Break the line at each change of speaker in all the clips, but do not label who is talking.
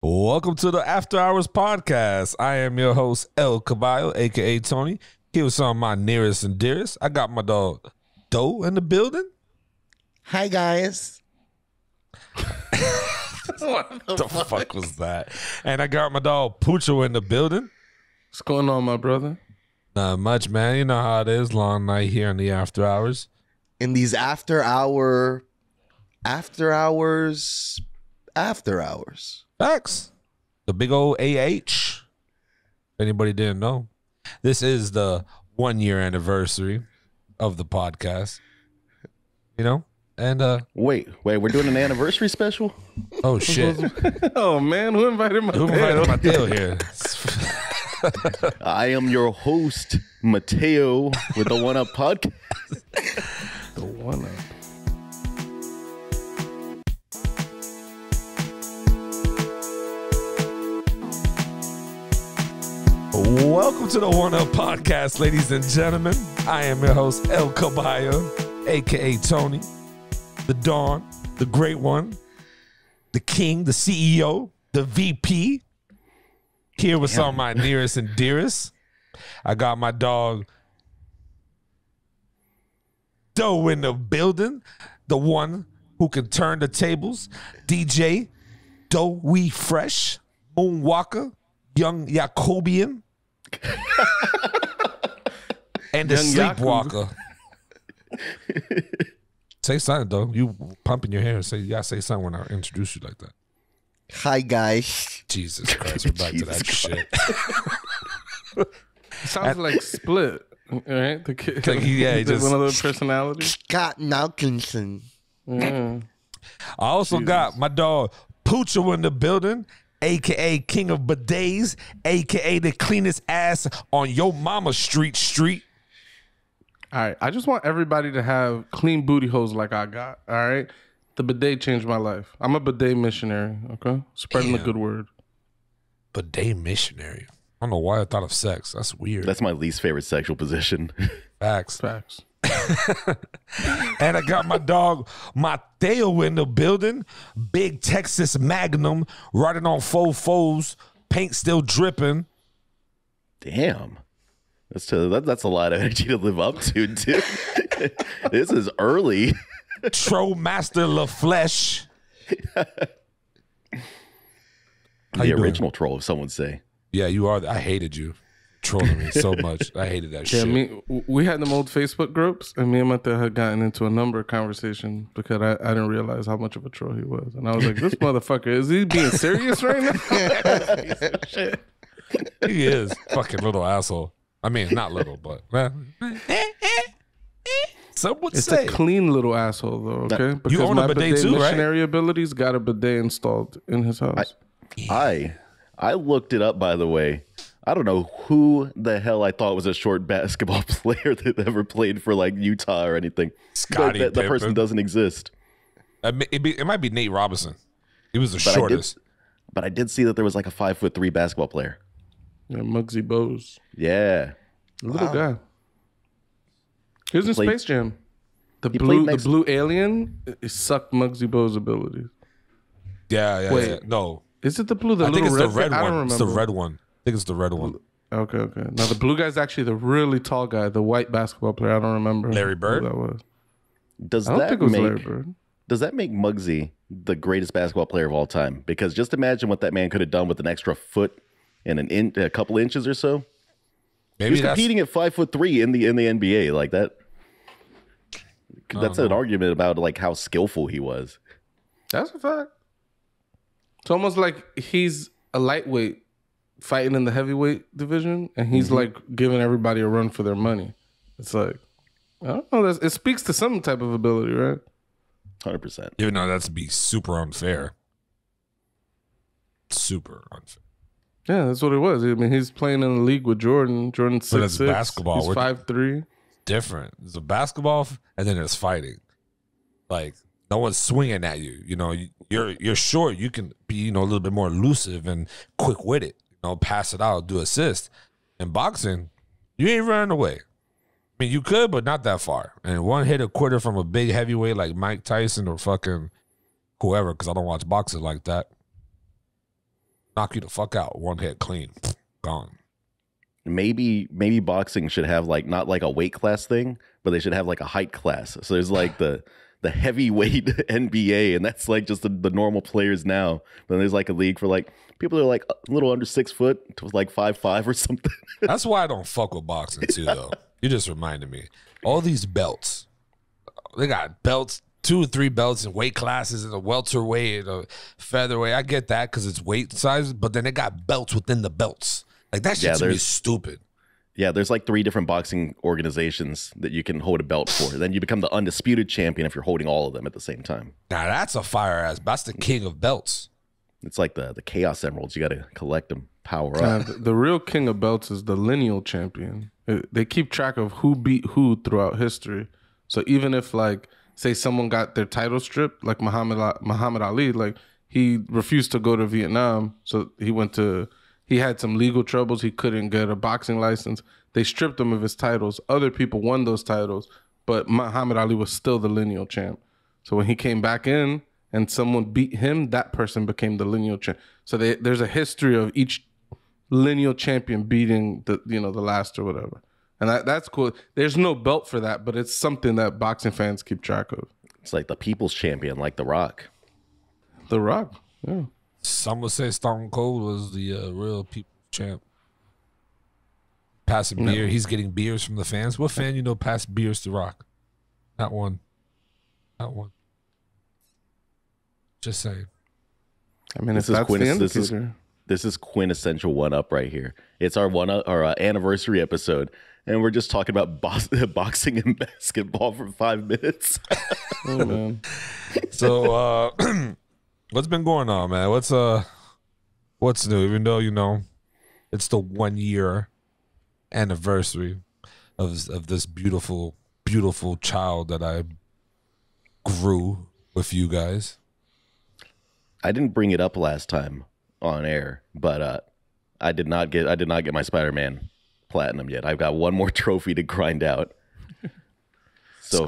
Welcome to the After Hours Podcast. I am your host, El Caballo, a.k.a. Tony. Here with some of my nearest and dearest. I got my dog, Doe, in the building.
Hi, guys.
What the fuck was that? And I got my dog, Pucho, in the building.
What's going on, my brother?
Not much, man. You know how it is. Long night here in the After Hours.
In these after hours.
Facts. The big old AH. If anybody didn't know, this is the 1 year anniversary of the podcast. You know? And
wait, we're doing an anniversary special?
Oh shit.
Oh man, who invited
Mateo here?
I am your host, Mateo, with the One Up Podcast.
The One Up.
Welcome to the One Up Podcast, ladies and gentlemen. I am your host, El Caballo, a.k.a. Tony, the Dawn, the Great One, the King, the CEO, the VP. Here with some of my nearest and dearest. I got my dog, Doe, in the building, the one who can turn the tables, DJ, Doe We Fresh, Moonwalker, Young Jacobian, and the
Young
Sleepwalker. Say something, though. You pumping your hair. You gotta say something when I introduce you like that.
Hi, guys.
Jesus Christ, we're back to that shit.
Sounds like Split, right? The kid,
Like, yeah, he just
one of those personalities.
Scott Malkinson.
Yeah.
I also got my dog Pucho in the building, a.k.a. King of Bidets, a.k.a. the cleanest ass on your mama street.
All right, I just want everybody to have clean booty holes like I got. All right, the bidet changed my life. I'm a bidet missionary. Okay, spreading the good word.
Bidet missionary. I don't know why I thought of sex. That's weird.
That's my least favorite sexual position.
Facts.
And
I got my dog Mateo in the building. Big Texas Magnum, riding on four foes, paint still dripping.
Damn. That's a lot of energy to live up to, dude. This is early.
Tro Master La Flesh.
The original troll, if someone say.
Yeah, you are. I hated you trolling me so much. I hated that shit.
We had them old Facebook groups, and me and Mateo had gotten into a number of conversations because I didn't realize how much of a troll he was. And I was like, this motherfucker, is he being serious right now? Shit.
He is. Fucking little asshole. I mean, not little, but some would say.
It's a clean little asshole, though, okay? Because
you own a bidet too, right?
Missionary abilities got a bidet installed in his house.
I looked it up, by the way. I don't know who the hell I thought was a short basketball player that ever played for like Utah or anything.
Scottie
that person doesn't exist.
It might be Nate Robinson. He was the shortest.
But I did see that there was like a 5'3" basketball player.
Yeah, Muggsy Bogues.
Yeah.
Little guy. He was in Space Jam. The
played
blue alien, it sucked Muggsy Bogues' abilities.
Yeah.
Wait.
Yeah. No.
Is it the blue?
I think it's the red
I don't
one.
remember.
It's the red one. I think it's the red one.
Okay. Now the blue guy's actually the really tall guy, the white basketball player. I don't remember
Larry Bird?
who that was.
Does
I don't
that
think it was
make
Larry Bird.
Does that make Muggsy the greatest basketball player of all time? Because just imagine what that man could have done with an extra foot and a couple inches or so.
Maybe
He's competing at 5'3" in the NBA like that. That's an argument about like how skillful he was.
That's a fact. It's almost like he's a lightweight fighting in the heavyweight division, and he's like giving everybody a run for their money. It's like, I don't know. It speaks to some type of ability, right?
100%.
Even though that's be super unfair. Super unfair.
Yeah, that's what it was. I mean, he's playing in the league with Jordan. Jordan's 6'6".
it's basketball.
He's 5'3".
Different. There's a basketball and then there's fighting. Like, no one's swinging at you. You know, you're short. You can be, a little bit more elusive and quick with it. Pass it out, do assist. In boxing, you ain't running away. I mean, you could, but not that far. And one hit a quitter from a big heavyweight like Mike Tyson or fucking whoever, because I don't watch boxing like that. knock you the fuck out. One hit, clean, gone.
Maybe boxing should have like not like a weight class thing, but they should have like a height class. So there's like the heavyweight NBA, and that's like just the normal players now. Then there's like a league for like people that are like a little under 6 foot to like 5'5" or something.
That's why I don't fuck with boxing too, though. You just reminded me. All these belts, they got belts, 2 or 3 belts in weight classes, in a welterweight, a featherweight. I get that because it's weight sizes, but then they got belts within the belts. Like that shit to me is stupid.
Yeah, there's like 3 different boxing organizations that you can hold a belt for. Then you become the undisputed champion if you're holding all of them at the same time.
Now that's a fire ass. That's the king of belts.
It's like the Chaos Emeralds. You got to collect them, power up.
The real king of belts is the lineal champion. They keep track of who beat who throughout history. So even if like say someone got their title stripped, like Muhammad Ali, like he refused to go to Vietnam, so he had some legal troubles. He couldn't get a boxing license. They stripped him of his titles. Other people won those titles, but Muhammad Ali was still the lineal champ. So when he came back in and someone beat him, that person became the lineal champ. So there's a history of each lineal champion beating the last or whatever. And that's cool. There's no belt for that, but it's something that boxing fans keep track of.
It's like the people's champion, like The Rock.
The Rock, yeah.
Some would say Stone Cold was the real people champ. Passing beer. He's getting beers from the fans. What fan passed beers to Rock? Not one. Not one. Just saying.
I mean, this
is quintessential one-up right here. It's our anniversary episode, and we're just talking about boxing and basketball for 5 minutes.
Oh, man.
So, what's been going on, man? What's new? Even though it's the 1 year anniversary of this beautiful, beautiful child that I grew with you guys.
I didn't bring it up last time on air, but I did not get my Spider-Man platinum yet. I've got one more trophy to grind out. So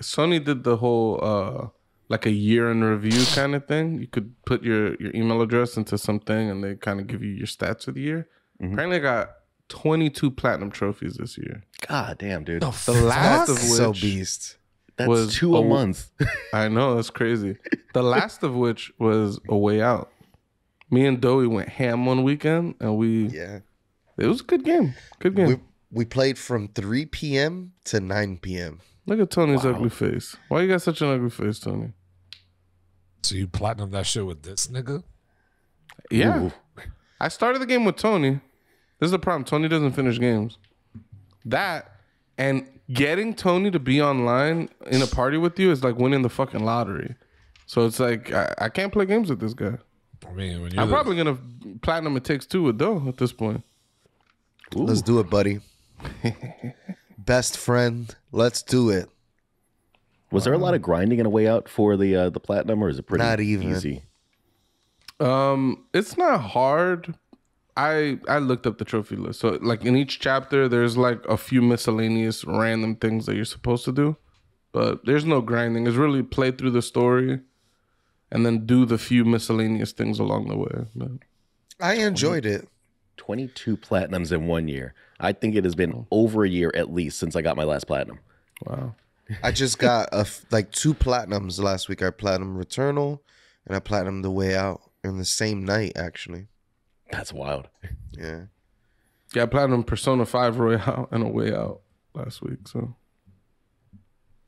Sony did the whole like a year in review kind of thing. You could put your email address into something and they kind of give you your stats for the year. Mm-hmm. Apparently I got 22 platinum trophies this year.
God damn, dude.
The last of which
so beast.
That's
was
2 a month.
I know, that's crazy. The last of which was A Way Out. Me and Doey went ham one weekend and it was a good game. Good game.
We played from 3 p.m. to 9 p.m.
Look at Tony's ugly face. Why you got such an ugly face, Tony?
So you platinum that shit with this nigga?
Yeah.
Ooh.
I started the game with Tony. This is the problem. Tony doesn't finish games. That and getting Tony to be online in a party with you is like winning the fucking lottery. So it's like I can't play games with this guy.
I mean, when
I'm probably gonna platinum It Takes Two with Doe at this point.
Ooh. Let's do it, buddy. Best friend. Let's do it.
Was there a lot of grinding in A Way Out for the platinum, or is it pretty
Not even
easy?
It's not hard. I looked up the trophy list. So like in each chapter, there's like a few miscellaneous random things that you're supposed to do, but there's no grinding. It's really play through the story and then do the few miscellaneous things along the way. But
I enjoyed it.
22 platinums in 1 year. I think it has been over a year at least since I got my last platinum.
Wow.
I just got 2 platinums last week. I platinum Returnal and I platinum The Way Out in the same night, actually.
That's wild.
Yeah.
Yeah, I platinum Persona 5 Royale and A Way Out last week. So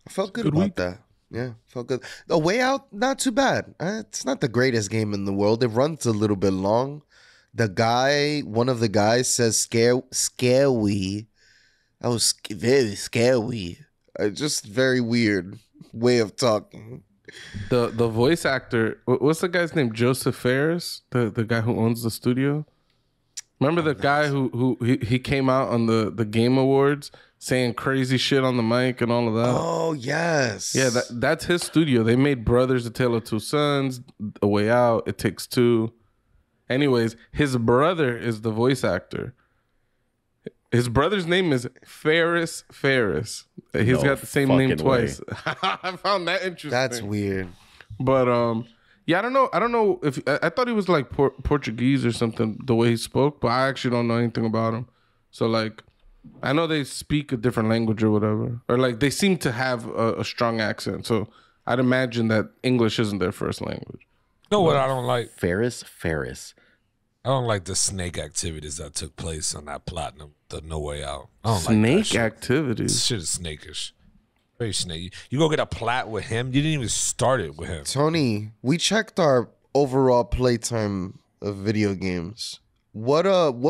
I felt good about that. Yeah, felt good. The Way Out, not too bad. It's not the greatest game in the world. It runs a little bit long. One of the guys says scary. That was very scary. Just very weird way of talking.
The voice actor, what's the guy's name? Joseph Ferris, the guy who owns the studio. Remember the guy who he came out on the Game Awards saying crazy shit on the mic and all of that?
Oh, yes.
Yeah, that's his studio. They made Brothers: A Tale of Two Sons, A Way Out, It Takes Two. Anyways, his brother is the voice actor. His brother's name is Ferris. He's got the same name twice. I found that interesting.
That's weird.
But Yeah, I don't know if I thought he was like Portuguese or something the way he spoke, but I actually don't know anything about him. So like, I know they speak a different language or whatever, or like they seem to have a strong accent. So I'd imagine that English isn't their first language.
You know what I don't like?
Ferris.
I don't like the snake activities that took place on that platinum, the No Way Out. I don't like that
Snake
shit.
activities.
This shit is snakish. Very snaky. You go get a plat with him. You didn't even start it with him.
Tony, we checked our overall playtime of video games. What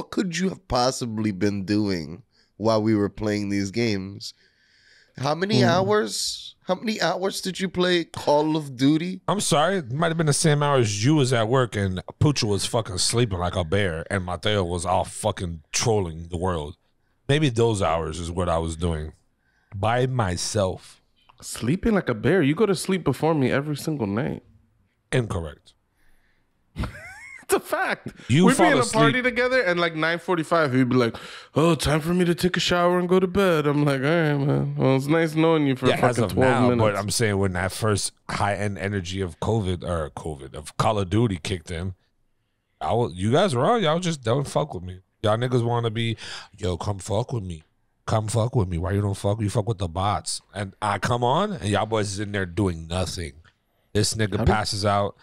could you have possibly been doing while we were playing these games? How many hours? How many hours did you play Call of Duty?
I'm sorry. It might have been the same hours you was at work and Pucho was fucking sleeping like a bear and Mateo was all fucking trolling the world. Maybe those hours is what I was doing by myself.
Sleeping like a bear. You go to sleep before me every single night.
Incorrect.
It's a fact.
You
We'd be
fall
in a
asleep.
party together and like 9:45, he'd be like, "Oh, time for me to take a shower and go to bed." I'm like, "All right, man. Well, it's nice knowing you for
Yeah, as
fucking
of
12
now,
minutes."
but I'm saying when that first high-end energy of of Call of Duty kicked in, you guys were on. Y'all just don't fuck with me. Y'all niggas want to be, yo, come fuck with me. Come fuck with me. Why you don't fuck? You fuck with the bots. And I come on, and y'all boys is in there doing nothing. This nigga passes out.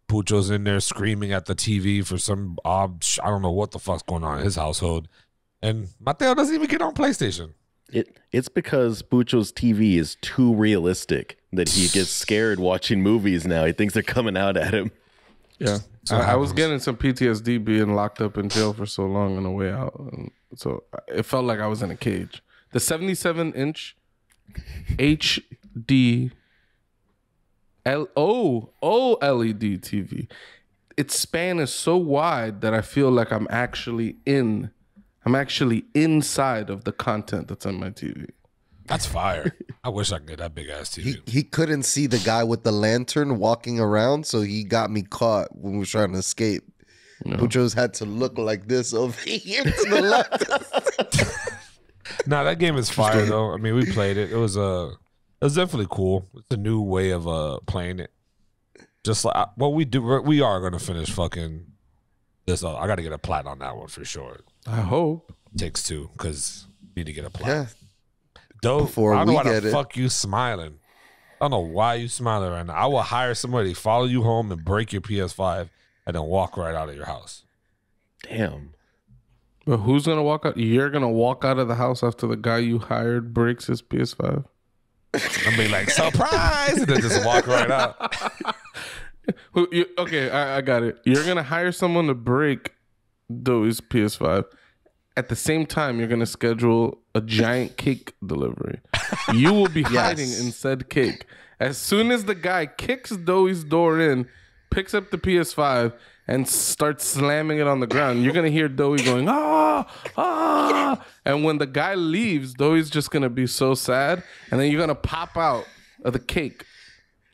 Pucho's in there screaming at the TV for some I don't know what the fuck's going on in his household. And Mateo doesn't even get on PlayStation.
It's because Pucho's TV is too realistic that he gets scared watching movies now. He thinks they're coming out at him.
Yeah.
So
I was getting some PTSD being locked up in jail for so long on the way out. And so it felt like I was in a cage. The 77-inch HD OLED TV. Its span is so wide that I feel like I'm actually inside of the content that's on my TV.
That's fire. I wish I could get that big ass TV.
He couldn't see the guy with the lantern walking around, so he got me caught when we were trying to escape.
No.
Pucho's had to look like this over here to the left.
Nah, that game is fire though. I mean, we played it. It was definitely cool. It's a new way of playing it. Just like what we do, we are gonna finish fucking this. I got to get a plat on that one for sure.
I hope.
Takes two because we need to get a plat.
Yeah.
Though
Before
I don't know
we
why
get
the
it.
fuck you smiling. I don't know why you smiling right now. I will hire somebody to follow you home and break your PS5 and then walk right out of your house.
Damn.
But who's going to walk out? You're going to walk out of the house after the guy you hired breaks his PS5?
I'm be like, surprise! And then just walk right out.
Okay, I got it. You're going to hire someone to break Doe's PS5. At the same time, you're going to schedule a giant cake delivery. You will be hiding in said cake. As soon as the guy kicks Doe's door in, picks up the PS5, and starts slamming it on the ground, you're going to hear Doey going, ah, ah. And when the guy leaves, Doey's just going to be so sad. And then you're going to pop out of the cake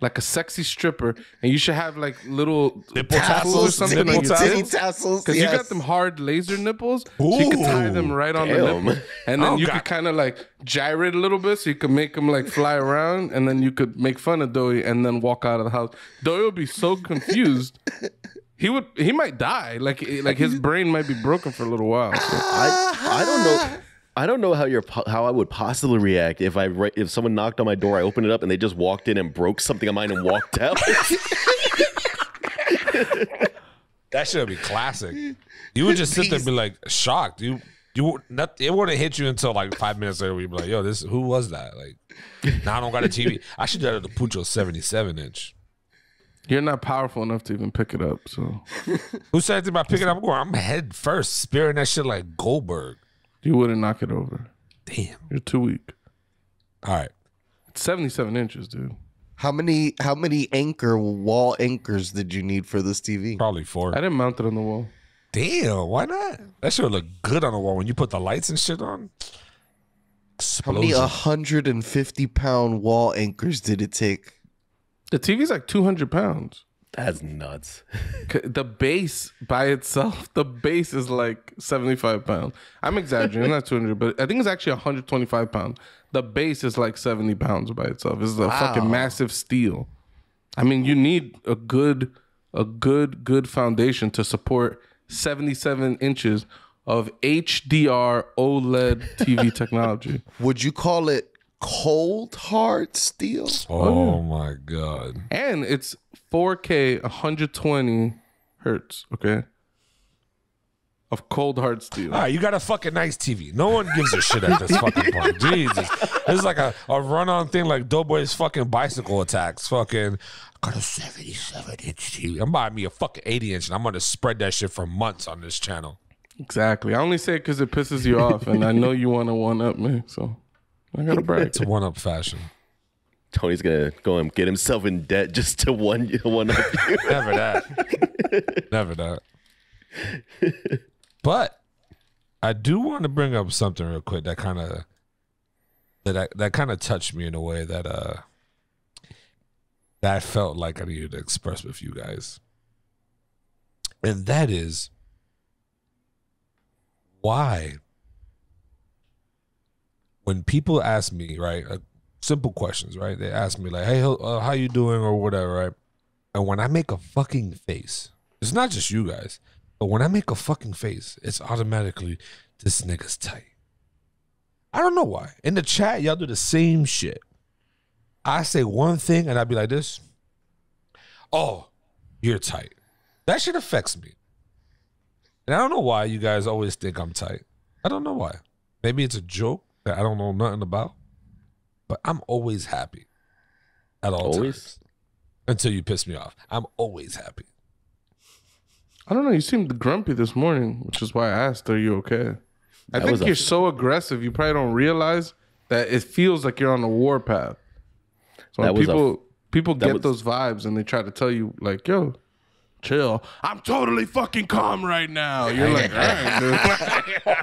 like a sexy stripper. And you should have like little tassels or something on your tits.
Tassels.
Because you got them hard laser nipples. So you can tie them right on the nipple. And then you could kind of like gyrate a little bit so you could make them like fly around. And then you could make fun of Doey and then walk out of the house. Doey would be so confused. He might die. Like his brain might be broken for a little while. So.
I don't know. I don't know how I would possibly react if someone knocked on my door, I opened it up, and they just walked in and broke something of mine and walked out.
That should be classic. You would just sit there and be like shocked. It wouldn't hit you until like 5 minutes later. Where you'd be like, "Yo, who was that?" Like, now I don't got a TV. I should do that at the Pucho 77-inch.
You're not powerful enough to even pick it up. So
Who said anything about picking it up? I'm head first, spearing that shit like Goldberg.
you wouldn't knock it over.
Damn.
You're too weak.
All right.
It's 77 inches, dude.
How many wall anchors did you need for this TV?
Probably 4.
I didn't mount it on the wall.
Damn, why not? That should look good on the wall when you put the lights and shit on.
How many
Explosion.
150-pound wall anchors did it take?
The TV's like 200 pounds.
That's nuts.
The base by itself, the base is like 75 pounds. I'm exaggerating, not 200, but I think it's actually 125 pounds. The base is like 70 pounds by itself. It's a fucking massive steel. I mean, you need a good a good foundation to support 77 inches of HDR OLED TV technology.
Would you call it cold hard steel?
Oh my God.
And it's 4K 120 hertz, okay? Of cold hard steel.
All right, you got a fucking nice TV. No one gives a shit at this fucking point. Jesus. This is like a run-on thing like Doughboy's fucking bicycle attacks. Fucking, I got a 77-inch TV. I'm buying me a fucking 80-inch, and I'm going to spread that shit for months on this channel.
Exactly. I only say it because it pisses you off, and I know you want to one-up me, so I got to brag.
It's a one-up fashion.
Tony's gonna go and get himself in debt just to one up you.
Never that. Never that. But I do want to bring up something real quick that kind of touched me in a way that I felt like I needed to express with you guys. And that is why when people ask me, right, simple questions, right? They ask me like, hey, how you doing or whatever, right? And when I make a fucking face, it's not just you guys, but when I make a fucking face, it's automatically, this nigga's tight. I don't know why. In the chat, y'all do the same shit. I say one thing and I'd be like this. Oh, you're tight. That shit affects me. And I don't know why you guys always think I'm tight. I don't know why. Maybe it's a joke that I don't know nothing about. But I'm always happy at all times. Until you piss me off. I'm always happy.
I don't know. You seemed grumpy this morning, which is why I asked, are you okay? I think you're so aggressive, you probably don't realize that it feels like you're on a war path. So when people get those vibes and they try to tell you, like, yo, chill. I'm totally fucking calm right now. You're like, all right,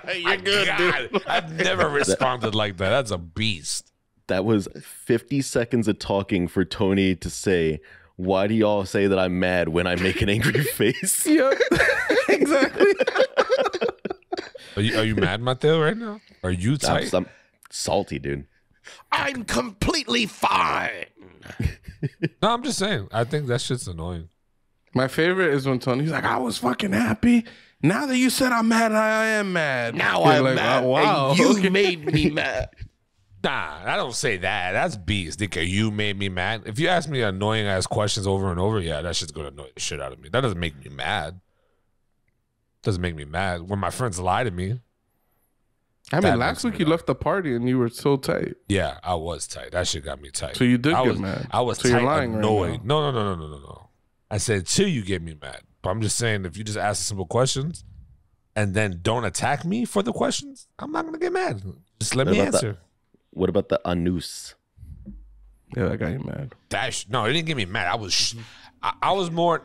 dude. You're good, dude.
I've never responded like that. That's a beast.
That was 50 seconds of talking for Tony to say, why do y'all say that I'm mad when I make an angry face?
Yep. Exactly.
Are you mad, Mateo, right now? Are you tight?
I'm salty, dude.
I'm completely fine.
No, I'm just saying. I think that shit's annoying.
My favorite is when Tony's like, I was fucking happy. Now that you said I'm mad, I am mad.
Now I'm
like,
mad.
Oh, wow.
And you made me mad.
Nah, I don't say that. That's beast. Nigga, you made me mad. If you ask me annoying ass questions over and over, yeah, that shit's gonna annoy the shit out of me. That doesn't make me mad. Doesn't make me mad. When my friends lie to me.
I mean, last week you left the party and you were so tight.
Yeah, I was tight. That shit got me tight.
So you did get mad.
I was
so
tight,
you're lying
annoyed.
right now.
No. I said till you get me mad. But I'm just saying, if you just ask simple questions and then don't attack me for the questions, I'm not gonna get mad. Just let me answer.
What about the anus?
Yeah, that got you mad.
No, it didn't get me mad. I was more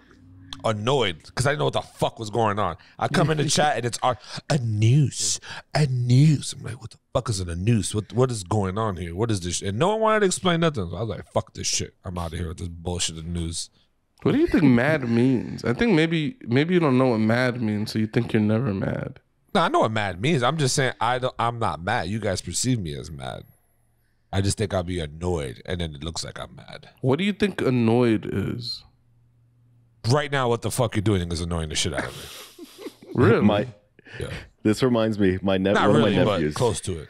annoyed because I didn't know what the fuck was going on. I come in the chat and it's a noose. I'm like, what the fuck is a noose? What is going on here? What is this? And no one wanted to explain nothing. So I was like, fuck this shit. I'm out of here with this bullshit of news.
What do you think mad means? I think maybe you don't know what mad means, so you think you're never mad.
No, I know what mad means. I'm just saying I'm not mad. You guys perceive me as mad. I just think I'll be annoyed, and then it looks like I'm mad.
What do you think annoyed is?
Right now, what the fuck you're doing is annoying the shit out of me.
Really?
This reminds me.
Not
one
really,
of my nephews,
but close to it.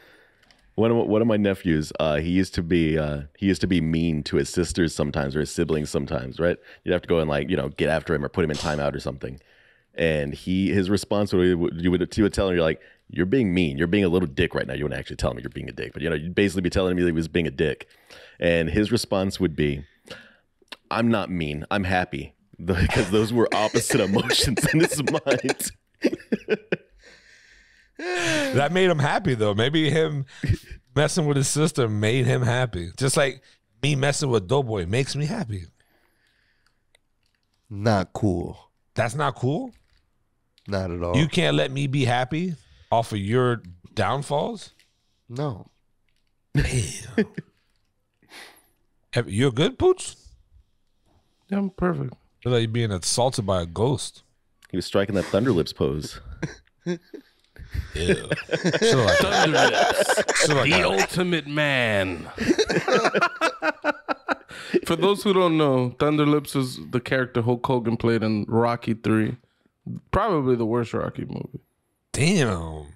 One of my nephews, he used to be mean to his sisters sometimes or his siblings sometimes, right? You'd have to go and get after him or put him in timeout or something. And his response would tell him, you're like, you're being mean. You're being a little dick right now. You wouldn't actually tell him you're being a dick, but you'd basically be telling him that he was being a dick. And his response would be, I'm not mean. I'm happy. Because those were opposite emotions in his mind.
That made him happy, though. Maybe him messing with his sister made him happy. Just like me messing with Doughboy makes me happy.
Not cool.
That's not cool?
Not at all.
You can't let me be happy off of your downfalls?
No.
Damn. You're good, Pooch?
Yeah, I'm perfect.
Feel like you're being assaulted by a ghost.
He was striking that Thunder Lips pose.
Yeah. Like
Thunder Lips. The ultimate man. For those who don't know, Thunder Lips is the character Hulk Hogan played in Rocky 3. Probably the worst Rocky movie.
Damn.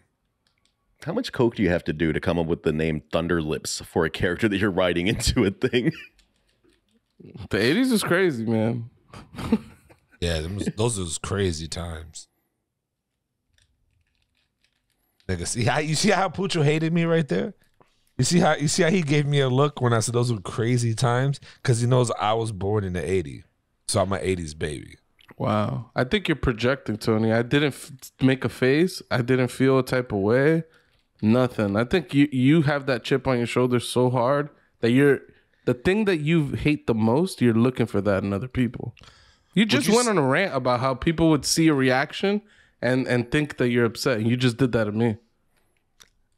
How much coke do you have to do to come up with the name Thunder Lips for a character that you're writing into a thing?
The 80s is crazy, man.
Yeah, those was crazy times. Nigga, you see how Pucho hated me right there? You see how he gave me a look when I said those were crazy times? Because he knows I was born in the 80s. So I'm an 80s baby.
Wow. I think you're projecting, Tony. I didn't make a face. I didn't feel a type of way. Nothing. I think you have that chip on your shoulder so hard that the thing that you hate the most, you're looking for that in other people. You just went on a rant about how people would see a reaction and think that you're upset. You just did that to me.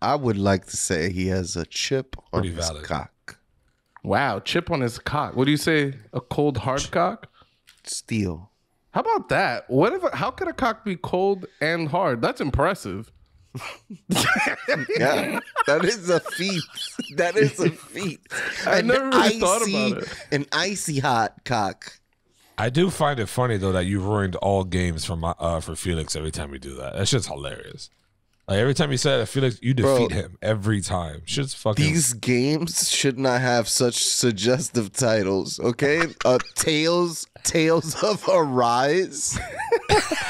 I would like to say he has a chip on his cock.
Wow, chip on his cock. What do you say? A cold hard cock?
Steel.
How about that? How could a cock be cold and hard? That's impressive.
Yeah, that is a feat. That is a feat.
I never really thought about it.
An icy hot cock.
I do find it funny though that you ruined all games for Felix every time you do that. That's just hilarious. Like every time you say that, Felix, you defeat him every time. Shit's fucking.
These games should not have such suggestive titles. Okay, Tales of Arise.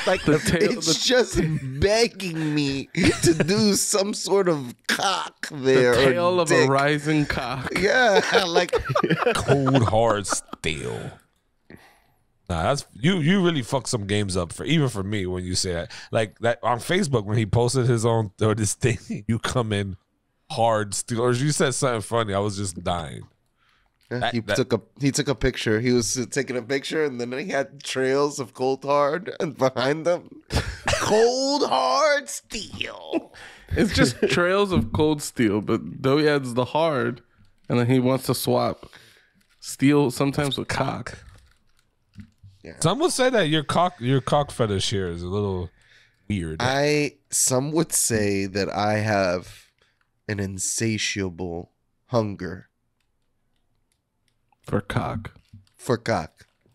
Like it's just begging me to do some sort of cock there.
The tale of a rising cock.
Yeah, like
cold hard steel. Nah, that's you really fucked some games up even for me when you say that. Like that on Facebook when he posted his own or this thing, you come in hard steel. Or you said something funny, I was just dying.
Yeah, he took a picture. He was taking a picture, and then he had trails of cold hard, and behind them, cold hard steel.
It's just trails of cold steel, but though he adds the hard, and then he wants to swap steel sometimes with cock.
Yeah.
Some would say that your cock fetish here is a little weird.
Some would say that I have an insatiable hunger
for cock.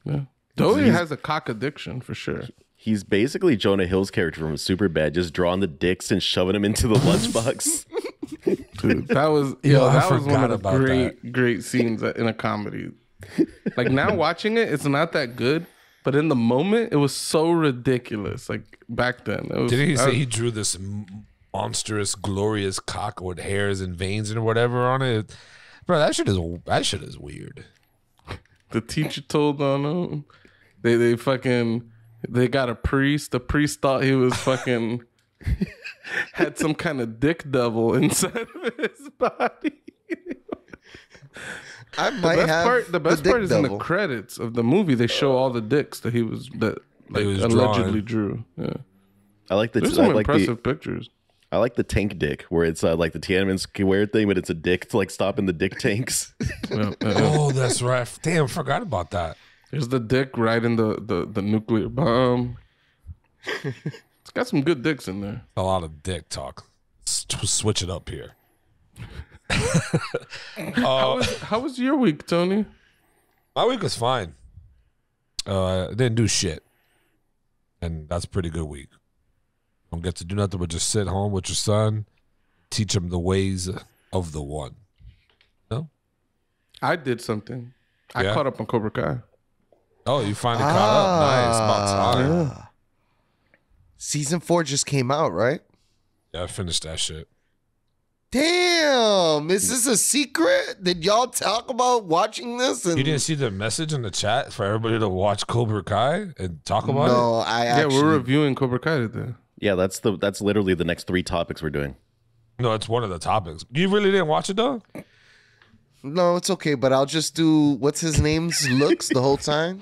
Yeah.
Dowie has a cock addiction for sure.
He's basically Jonah Hill's character from Superbad, just drawing the dicks and shoving them into the lunchbox.
Dude, that was one of the great scenes in a comedy. Like now watching it, it's not that good, but in the moment, it was so ridiculous. Like back then,
didn't he say he drew this monstrous, glorious cock with hairs and veins and whatever on it? Bro, that shit is weird.
The teacher told on him. They got a priest. The priest thought he was fucking had some kind of dick devil inside of his body. The best part is in the credits of the movie. They show all the dicks that he allegedly drew. Yeah,
I like
There's some impressive pictures.
I like the tank dick, where it's like the Tiananmen Square thing, but it's a dick to like stopping the dick tanks.
Oh, that's right. Damn, forgot about that.
There's the dick right in the nuclear bomb. It's got some good dicks in there.
A lot of dick talk. Switch it up here.
How was your week, Tony?
My week was fine. I didn't do shit, and that's a pretty good week. Don't get to do nothing but just sit home with your son, teach him the ways of the one. No,
I did something. I caught up on Cobra Kai.
Oh, you finally caught up. Nice, about time.
Yeah. Season 4 just came out, right?
Yeah, I finished that shit.
Damn, is this a secret? Did y'all talk about watching this? And
you didn't see the message in the chat for everybody to watch Cobra Kai and talk about it?
No,
we're reviewing Cobra Kai today.
Yeah, that's literally the next 3 topics we're doing.
No, it's one of the topics. You really didn't watch it though?
No, it's okay, but I'll just do what's his name's looks the whole time.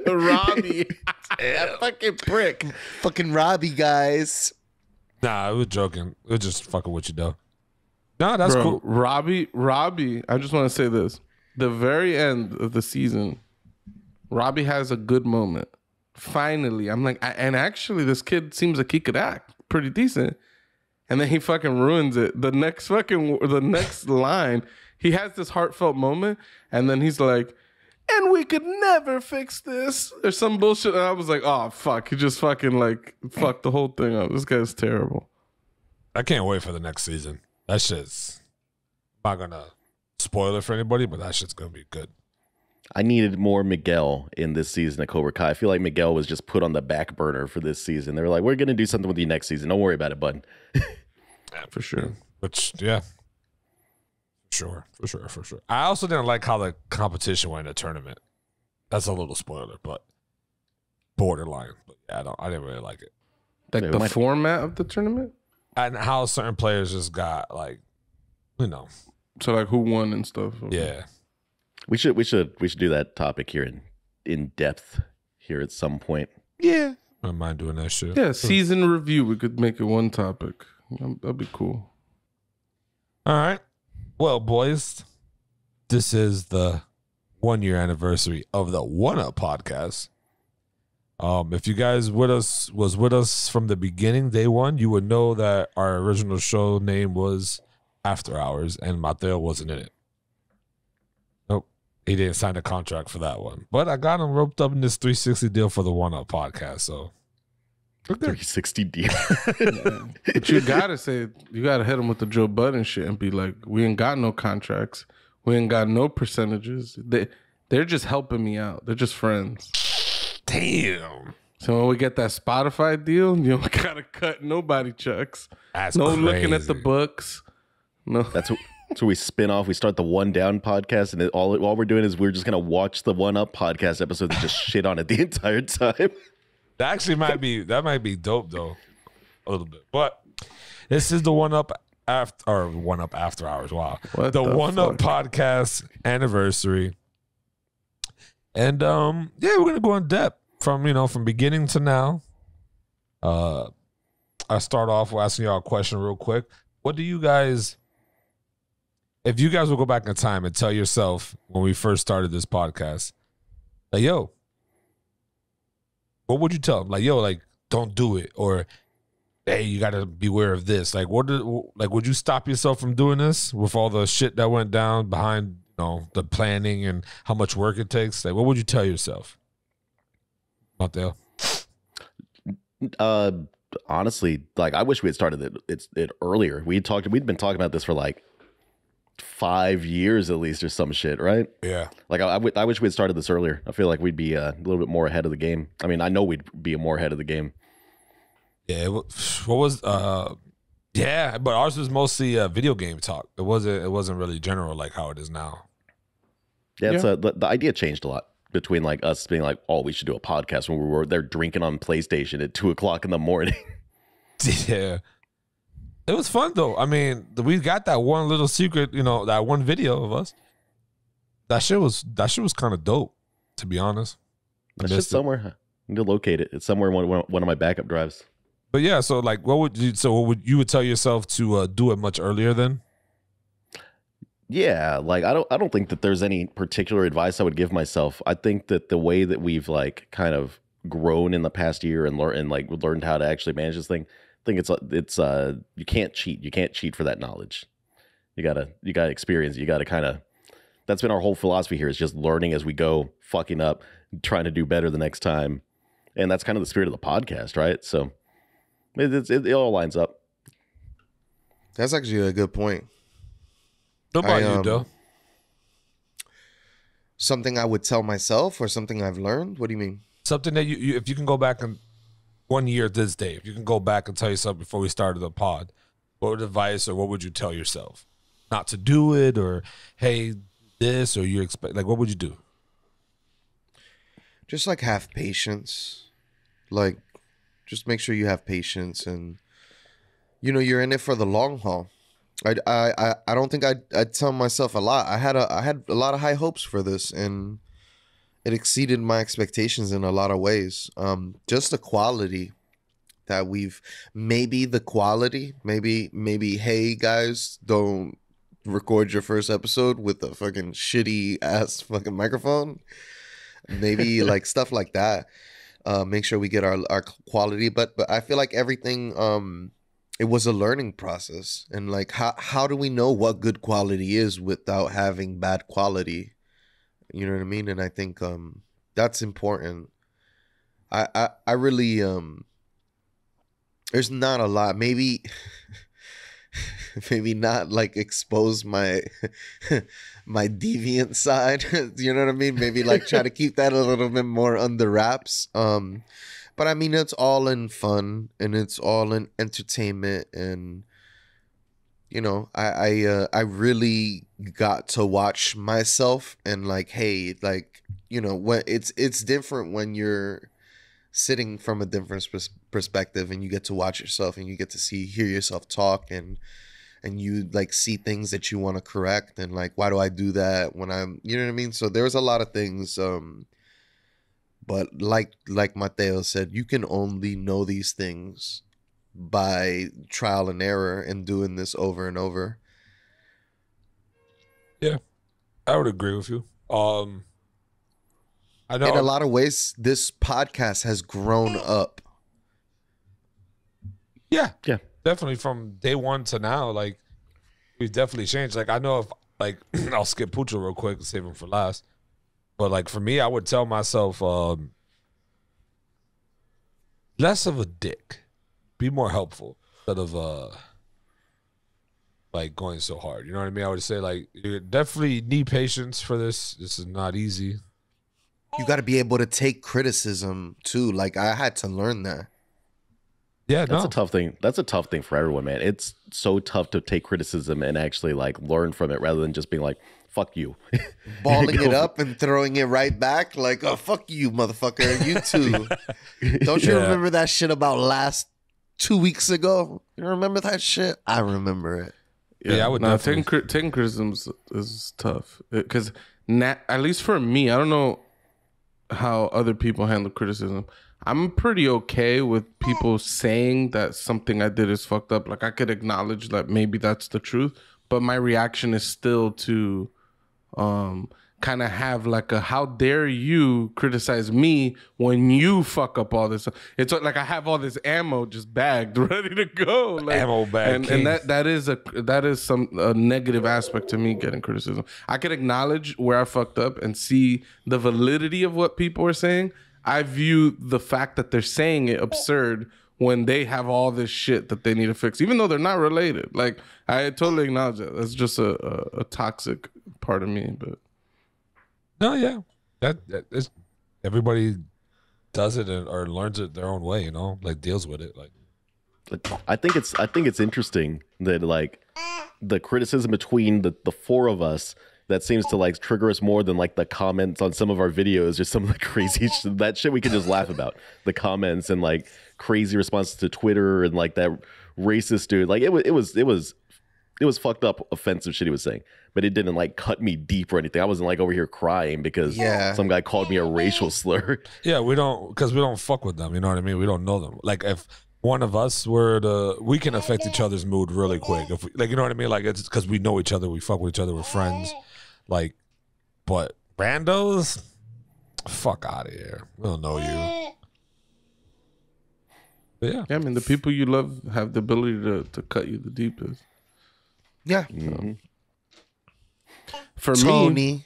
Robbie. That fucking prick.
Fucking Robbie, guys.
Nah, I was joking. It was just fucking with you though. Nah, that's cool.
Robbie, I just want to say this. The very end of the season, Robbie has a good moment. Finally, I'm like, and actually, this kid seems like he could act pretty decent. And then he fucking ruins it. The next line, he has this heartfelt moment, and then he's like, and we could never fix this or some bullshit. And I was like, oh fuck, he just fucking like fucked the whole thing up. This guy's terrible.
I can't wait for the next season. That shit's, I'm not gonna spoil it for anybody, but that shit's gonna be good.
I needed more Miguel in this season of Cobra Kai. I feel like Miguel was just put on the back burner for this season. They were like, we're going to do something with you next season. Don't worry about it, bud.
Yeah, for sure. Which, yeah. For sure. I also didn't like how the competition went in the tournament. That's a little spoiler, but borderline. But yeah, I didn't really like it.
Like the format of the tournament?
And how certain players just got, like, you know.
So, like, who won and stuff.
Yeah.
We should do that topic here in depth here at some point.
Yeah. I don't mind doing that shit.
Yeah, season review. We could make it one topic. That'd be cool.
All right. Well, boys, this is the 1 year anniversary of the One Up podcast. If you guys was with us from the beginning, day one, you would know that our original show name was After Hours, and Mateo wasn't in it. Nope, he didn't sign a contract for that one. But I got him roped up in this 360 deal for the One Up podcast. So
360 deal.
But you gotta hit him with the Joe Budden shit and be like, we ain't got no contracts, we ain't got no percentages. They're just helping me out. They're just friends.
Damn.
So when we get that Spotify deal, you don't gotta cut nobody checks.
That's
no
crazy.
Looking at the books. No.
That's what we spin off. We start the One Down podcast, and all we're doing is we're just gonna watch the One Up podcast episodes and just shit on it the entire time.
That actually might be dope though, a little bit. But this is the One Up After Hours. Wow, the One Up podcast anniversary, and yeah, we're gonna go in depth from beginning to now. I start off with asking y'all a question real quick. What do you guys, if you guys will go back in time and tell yourself when we first started this podcast, like, yo, what would you tell them? Like, yo, like, don't do it. Or, hey, you got to beware of this. Like, would you stop yourself from doing this with all the shit that went down behind, the planning and how much work it takes? Like, what would you tell yourself? Mateo?
Honestly, like, I wish we had started it earlier. We'd been talking about this for like 5 years at least or some shit, right?
Yeah. Like
I wish we had started this earlier. I feel like we'd be a little bit more ahead of the game. I mean, I know we'd be more ahead of the game.
Yeah. Yeah, but ours was mostly video game talk. It wasn't really general like how it is now.
Yeah, it's the idea changed a lot between like us being like, oh, we should do a podcast when we were there drinking on PlayStation at 2:00 in the morning.
Yeah. It was fun though. I mean, we got that one little secret, that one video of us. That shit was kind of dope, to be honest.
That shit's somewhere. I need to locate it. It's somewhere in one of my backup drives.
But yeah, so like, what would you tell yourself to do it much earlier then?
Yeah, like I don't think that there's any particular advice I would give myself. I think that the way that we've like kind of grown in the past year and learned how to actually manage this thing. I think it's you can't cheat. You can't cheat for that knowledge. You gotta experience. You gotta kind of. That's been our whole philosophy here. Is just learning as we go, fucking up, trying to do better the next time, and that's kind of the spirit of the podcast, right? So it all lines up.
That's actually a good point.
What about you, Joe?
Something I would tell myself or something I've learned? What do you mean?
Something that you if you can go back and 1 year this day, if you can go back and tell yourself before we started the pod, what would advice or what would you tell yourself? Not to do it, or hey, this, or you expect, like, what would you do?
Just like have patience. Like, just make sure you have patience, and you're in it for the long haul. I don't think I'd tell myself a lot. I had a lot of high hopes for this, and it exceeded my expectations in a lot of ways. Just the quality that maybe, hey guys, don't record your first episode with a fucking shitty ass fucking microphone. Maybe like stuff like that. Make sure we get our quality. But I feel like everything it was a learning process. And like, how do we know what good quality is without having bad quality? You know what I mean? And I think that's important. I really there's not a lot. Maybe maybe not like expose my my deviant side. You know what I mean? Maybe like try to keep that a little bit more under wraps. But I mean, it's all in fun and it's all in entertainment, and you know, I really got to watch myself, and like, hey, like, you know, when it's different when you're sitting from a different perspective, and you get to watch yourself, and you get to hear yourself talk, and you like see things that you want to correct, and like, why do I do that when I'm, you know what I mean? So there's a lot of things, but like Mateo said, you can only know these things by trial and error and doing this over and over.
Yeah, I would agree with you. I know
In a lot of ways, this podcast has grown up.
Yeah,
Yeah.
definitely from day one to now. Like, we've definitely changed. Like, I know if like I'll skip Pucho real quick, save him for last. But like for me, I would tell myself less of a dick, be more helpful instead of like going so hard. You know what I mean? I would say like you definitely need patience for this. This is not easy.
You got to be able to take criticism too. Like, I had to learn that.
Yeah,
That's
no.
a tough thing. That's a tough thing for everyone, man. It's so tough to take criticism and actually like learn from it rather than just being like, fuck you.
Balling it up and throwing it right back like, oh, fuck you, motherfucker. You too. Don't you remember that shit about last 2 weeks ago? You remember that shit? I remember it.
Yeah, I would definitely.
taking criticisms is tough because at least for me, I don't know how other people handle criticism. I'm pretty okay with people saying that something I did is fucked up. Like, I could acknowledge that maybe that's the truth, but my reaction is still to kind of have like a, how dare you criticize me when you fuck up all this. It's like I have all this ammo just bagged ready to go, like,
Ammo bag,
and that is a negative aspect to me getting criticism. I could acknowledge where I fucked up and see the validity of what people are saying. I view the fact that they're saying it absurd when they have all this shit that they need to fix, even though they're not related. Like, I totally acknowledge that. That's just a toxic part of me. But
No, yeah, that is, everybody does it or learns it their own way. You know, like deals with it. Like,
I think it's interesting that like the criticism between the four of us that seems to like trigger us more than like the comments on some of our videos or some of the crazy shit. That shit we can just laugh about. The comments and like crazy responses to Twitter and like that racist dude. Like it was fucked up, offensive shit he was saying, but it didn't like cut me deep or anything. I wasn't like over here crying because some guy called me a racial slur.
yeah, we don't fuck with them. You know what I mean? We don't know them. Like, if one of us we can affect each other's mood really quick. If we, like, you know what I mean? Like, it's because we know each other, we fuck with each other, we're friends. Like, but randos, fuck out of here. We don't know you. But yeah,
I mean, the people you love have the ability to cut you the deepest.
Yeah.
Mm-hmm.
For
Tony.
me,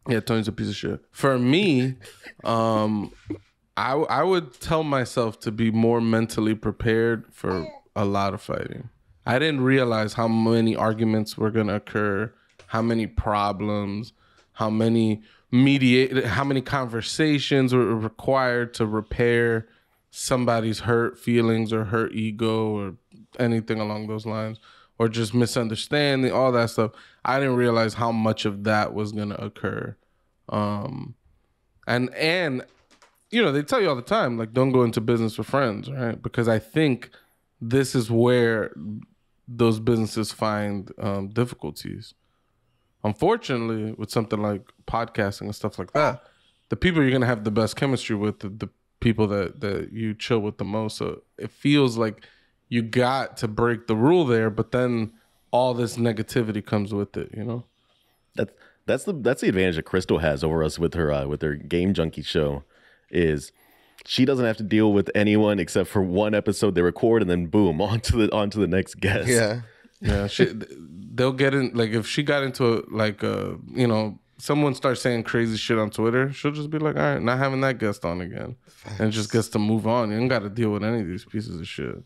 yeah, Tony's a piece of shit. For me, I would tell myself to be more mentally prepared for a lot of fighting. I didn't realize how many arguments were gonna occur, how many problems, how many conversations were required to repair somebody's hurt feelings or hurt ego or anything along those lines, or just misunderstanding, all that stuff. I didn't realize how much of that was gonna occur. And you know, they tell you all the time, like, don't go into business with friends, right? Because I think this is where those businesses find difficulties. Unfortunately, with something like podcasting and stuff like that, the people you're gonna have the best chemistry with, the people that you chill with the most. So it feels like you got to break the rule there, but then all this negativity comes with it, you know?
That's the advantage that Crystal has over us with her Game Junkie show is she doesn't have to deal with anyone except for one episode they record, and then boom, on to the next guest.
Yeah.
Yeah, they'll get in. Like if she got into someone starts saying crazy shit on Twitter, she'll just be like, all right, not having that guest on again, and just gets to move on. You don't got to deal with any of these pieces of shit.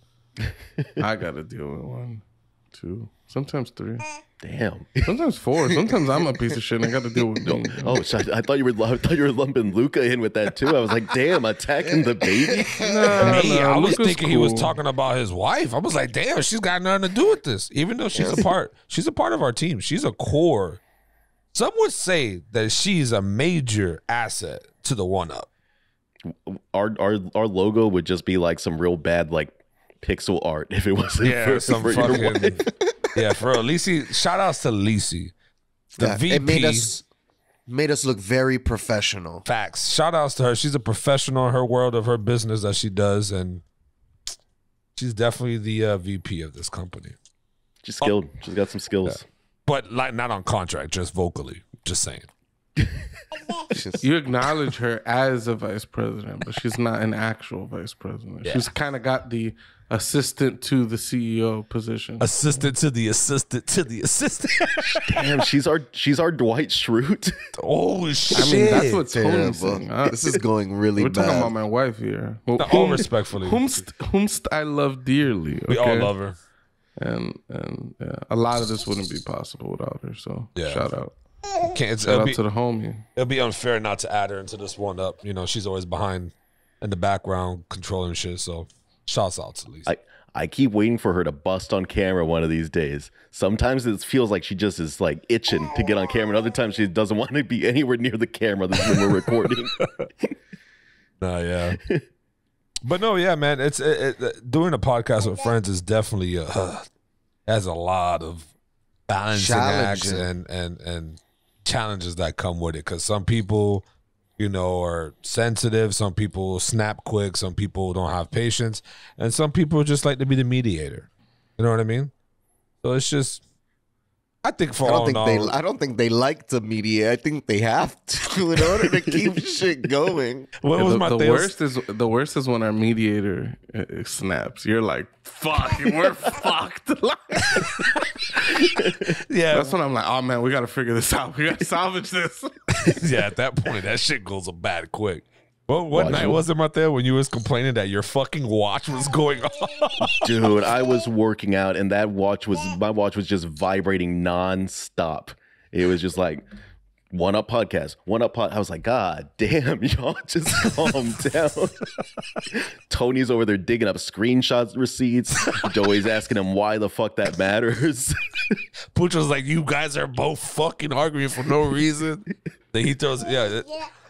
I got to deal with 1, 2, sometimes 3.
Damn.
Sometimes 4. Sometimes I'm a piece of shit and I got to deal with me.
Oh, so I thought you were lumping Luca in with that too. I was like, damn, attacking the baby.
I was
Luca's
thinking he was talking about his wife. I was like, damn, she's got nothing to do with this. Even though she's a part of our team. She's a core. Some would say that she's a major asset to the 1-Up.
Our logo would just be like some real bad like pixel art if it wasn't for your wife.
Yeah, for real. Lisi, shout outs to Lisi. The VP.
It made us look very professional.
Facts. Shout outs to her. She's a professional in her world of her business that she does, and she's definitely the VP of this company.
She's skilled. She's got some skills.
Yeah. But like not on contract, just vocally. Just saying.
You acknowledge her as a vice president, but she's not an actual vice president. Yeah. She's kind of got the assistant to the CEO position.
Assistant to the assistant to the assistant.
Damn, she's our Dwight Schrute.
Oh shit!
I mean, that's what Tony's saying.
This is going really bad.
We're talking about my wife here.
All respectfully,
whomst I love dearly. Okay?
We all love her,
and yeah, a lot of this wouldn't be possible without her. So shout out. Shout out to the homie.
It'll be unfair not to add her into this 1-Up. You know, she's always behind in the background controlling shit. So shouts out to Lisa.
I keep waiting for her to bust on camera one of these days. Sometimes it feels like she just is like itching to get on camera. And other times she doesn't want to be anywhere near the camera when we're recording.
Yeah. But no, yeah, man. It's doing a podcast with friends is definitely has a lot of balancing acts and challenges that come with it, because some people, you know, are sensitive, some people snap quick, some people don't have patience, and some people just like to be the mediator. You know what I mean? So it's just, I think
I don't think they like to mediate. I think they have to in order to keep shit going.
What was my
the worst is when our mediator snaps. You're like, fuck, we're fucked.
Yeah,
that's when I'm like, oh man, we got to figure this out. We got to salvage this.
Yeah, at that point, that shit goes bad quick. Well, what night was it, Mateo, when you was complaining that your fucking watch was going off?
Dude, I was working out and my watch was just vibrating nonstop. It was just like 1-Up podcast, 1-Up pod. I was like, God damn, y'all just calm down. Tony's over there digging up screenshots receipts. Joey's asking him why the fuck that matters.
Pooch was like, you guys are both fucking arguing for no reason. Then he throws,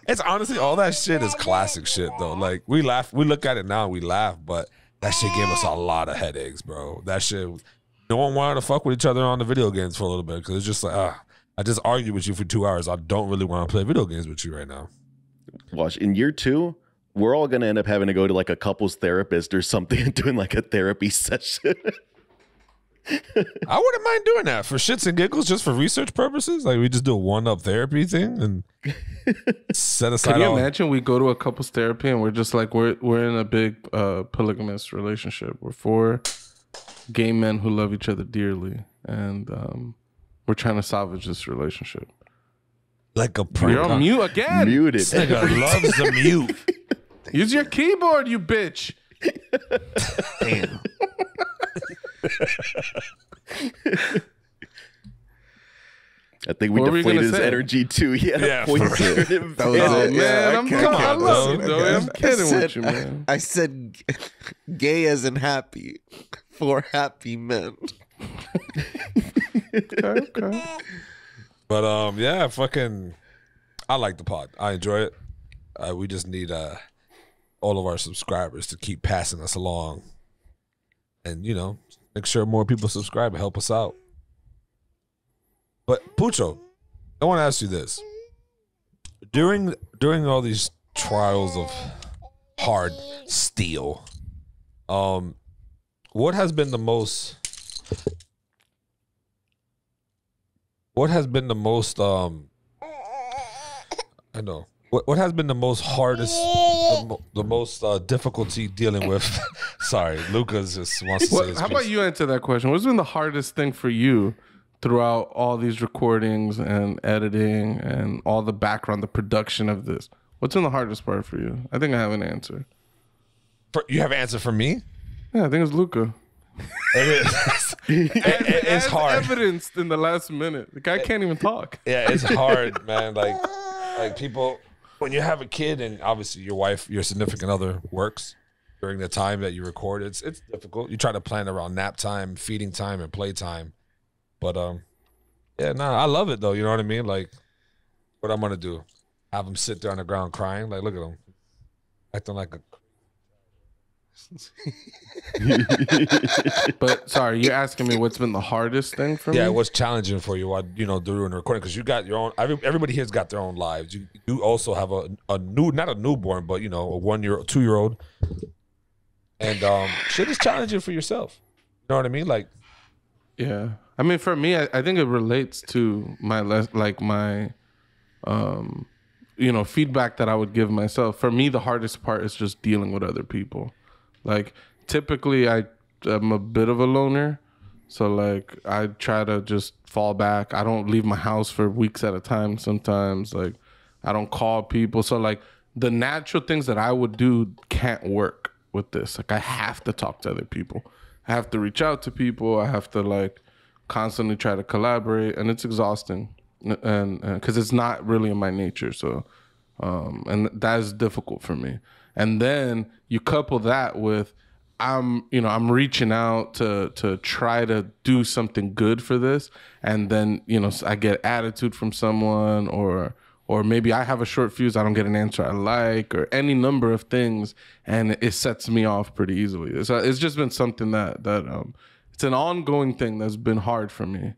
it's honestly, all that shit is classic shit, though. Like, we laugh, we look at it now and we laugh, but that shit gave us a lot of headaches, bro. That shit, no one wanted to fuck with each other on the video games for a little bit, because it's just like, I just argued with you for 2 hours. I don't really want to play video games with you right now.
Watch, in year 2, we're all going to end up having to go to like a couples therapist or something and doing like a therapy session.
I wouldn't mind doing that for shits and giggles, just for research purposes. Like, we just do a 1-Up therapy thing and set aside.
Can you imagine we go to a couples therapy and we're just like, we're in a big polygamous relationship. We're 4 gay men who love each other dearly, and we're trying to salvage this relationship.
Like a
You're on mute again.
Muted.
This nigga loves the mute.
Use your keyboard, you bitch.
Damn.
I think we deflated his energy too.
Yeah,
that was it.
Man, I love you, though. I'm kidding with you, man.
I said gay as in happy. 4 happy men.
Okay.
But yeah, fucking, I like the pod. I enjoy it. We just need all of our subscribers to keep passing us along, and you know, make sure more people subscribe and help us out. But Pucho, I want to ask you this: during all these trials of hard steel, what has been the most what has been the most hardest, the the most difficulty dealing with? Sorry, Lucas just wants to say his
How
piece.
about you answer that question? What's been the hardest thing for you throughout all these recordings and editing and all the background, the production of this? What's been the hardest part for you? I think I have an answer.
You have an answer for me?
Yeah, I think it's Luca.
It is. It's hard.
Evidenced in the last minute. The guy can't even talk.
Yeah, it's hard, man. Like people, when you have a kid and obviously your wife, your significant other works during the time that you record, it's difficult. You try to plan around nap time, feeding time, and play time. But yeah, I love it though. You know what I mean? Like, what I'm gonna do? Have him sit there on the ground crying? Like, look at him, acting like a.
But sorry, you're asking me what's been the hardest thing for me?
Yeah, what's challenging for you while during the recording? Because you got your own. Everybody here's got their own lives. You also have not a newborn, but a 1-year-old, 2-year-old, and shit is challenging for yourself. You know what I mean? Like,
yeah. I mean, for me, I think it relates to my feedback that I would give myself. For me, the hardest part is just dealing with other people. Like, typically, I'm a bit of a loner. So, like, I try to just fall back. I don't leave my house for weeks at a time sometimes. Like, I don't call people. So, like, the natural things that I would do can't work with this. Like, I have to talk to other people. I have to reach out to people. I have to, like, constantly try to collaborate. And it's exhausting. And because it's not really in my nature. So, and that is difficult for me. And then you couple that with I'm reaching out to try to do something good for this, and then I get attitude from someone, or maybe I have a short fuse, I don't get an answer I like, or any number of things, and it sets me off pretty easily. So it's just been something that it's an ongoing thing that's been hard for me,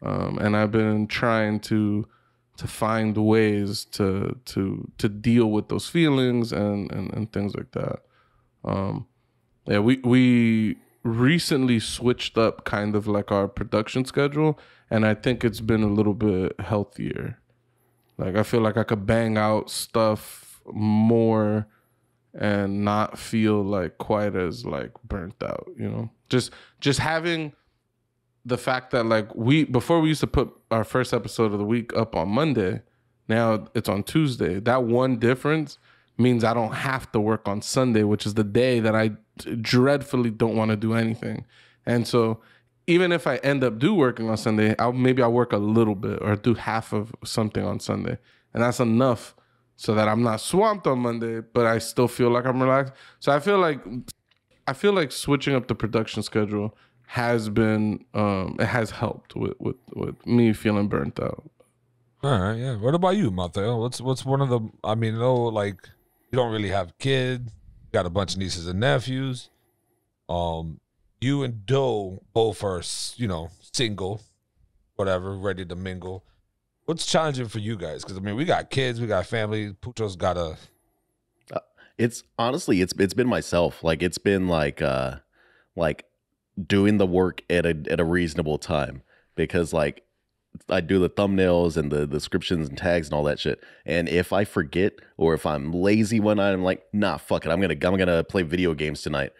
and I've been trying to find ways to deal with those feelings and things like that. Yeah, we recently switched up kind of like our production schedule, and I think it's been a little bit healthier. Like, I feel like I could bang out stuff more and not feel like quite as like burnt out, just having the fact that like before we used to put our first episode of the week up on Monday, now it's on Tuesday. That one difference means I don't have to work on Sunday, which is the day that I dreadfully don't want to do anything. And so even if I end up working on Sunday, I'll work a little bit or do half of something on Sunday. And that's enough so that I'm not swamped on Monday, but I still feel like I'm relaxed. So I feel like switching up the production schedule has been it has helped with me feeling burnt out.
all right, yeah. What about you, Mateo? What's one of the? I mean, like you don't really have kids, you got a bunch of nieces and nephews. You and Doe both are single, whatever, ready to mingle. What's challenging for you guys? Because I mean, we got kids, we got family. Pucho's got a.
It's honestly, it's been myself. Like, it's been like doing the work at a reasonable time, because like I do the thumbnails and the descriptions and tags and all that shit. And if I forget, or if I'm lazy one night, I'm like, nah, fuck it. I'm gonna play video games tonight.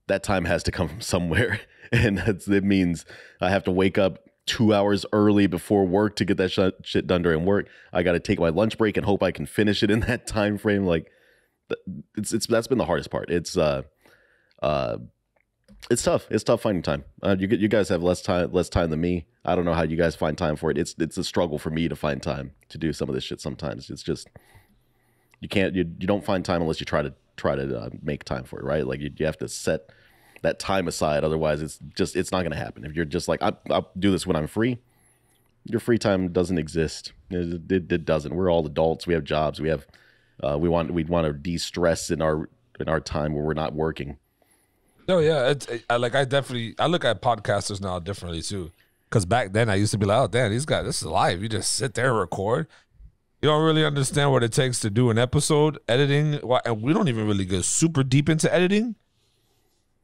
That time has to come from somewhere, and it means I have to wake up 2 hours early before work to get that shit done during work. I got to take my lunch break and hope I can finish it in that time frame. Like, that's been the hardest part. It's tough. It's tough finding time. You guys have less time than me. I don't know how you guys find time for it. It's a struggle for me to find time to do some of this shit sometimes. It's just you don't find time unless you try to make time for it, right? Like, you have to set that time aside. Otherwise, it's not going to happen. If you're just like, I'll do this when I'm free, your free time doesn't exist. It doesn't. We're all adults. We have jobs. We want to de-stress in our time where we're not working.
Oh yeah, I look at podcasters now differently too. Because back then I used to be like, oh damn, this is live. You just sit there and record. You don't really understand what it takes to do an episode, editing, and we don't even really get super deep into editing.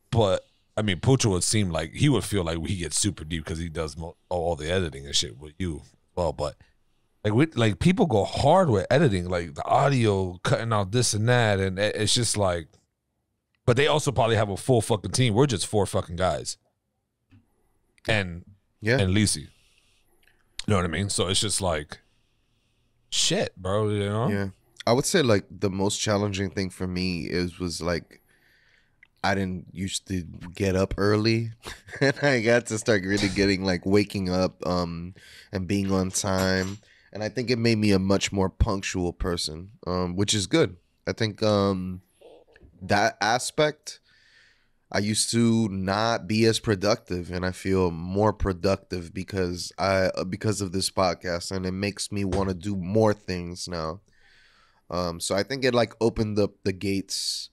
But I mean, Pucho would seem like he would feel like he gets super deep because he does all the editing and shit with you. Well, but Like people go hard with editing, like the audio, cutting out this and that, and it's just like. But they also probably have a full fucking team. We're just 4 fucking guys, and Lisi. You know what I mean? So it's just like, shit, bro. You know?
Yeah, I would say like the most challenging thing for me was like I didn't used to get up early, and I got to start really getting like waking up and being on time. And I think it made me a much more punctual person, which is good. I think that aspect, I used to not be as productive, and I feel more productive because of this podcast, and it makes me want to do more things now. So I think it like opened up the gates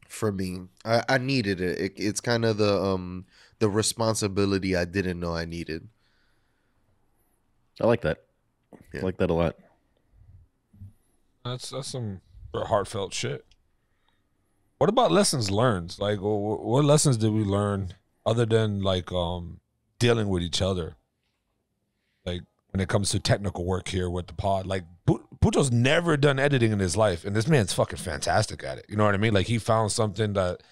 for me. I needed it. It's kind of the responsibility I didn't know I needed.
I like that.
Yeah.
I like that a lot.
That's some heartfelt shit. What about lessons learned? Like, what lessons did we learn other than like dealing with each other? Like when it comes to technical work here with the pod, like Puto's never done editing in his life, and this man's fucking fantastic at it. You know what I mean? Like he found something that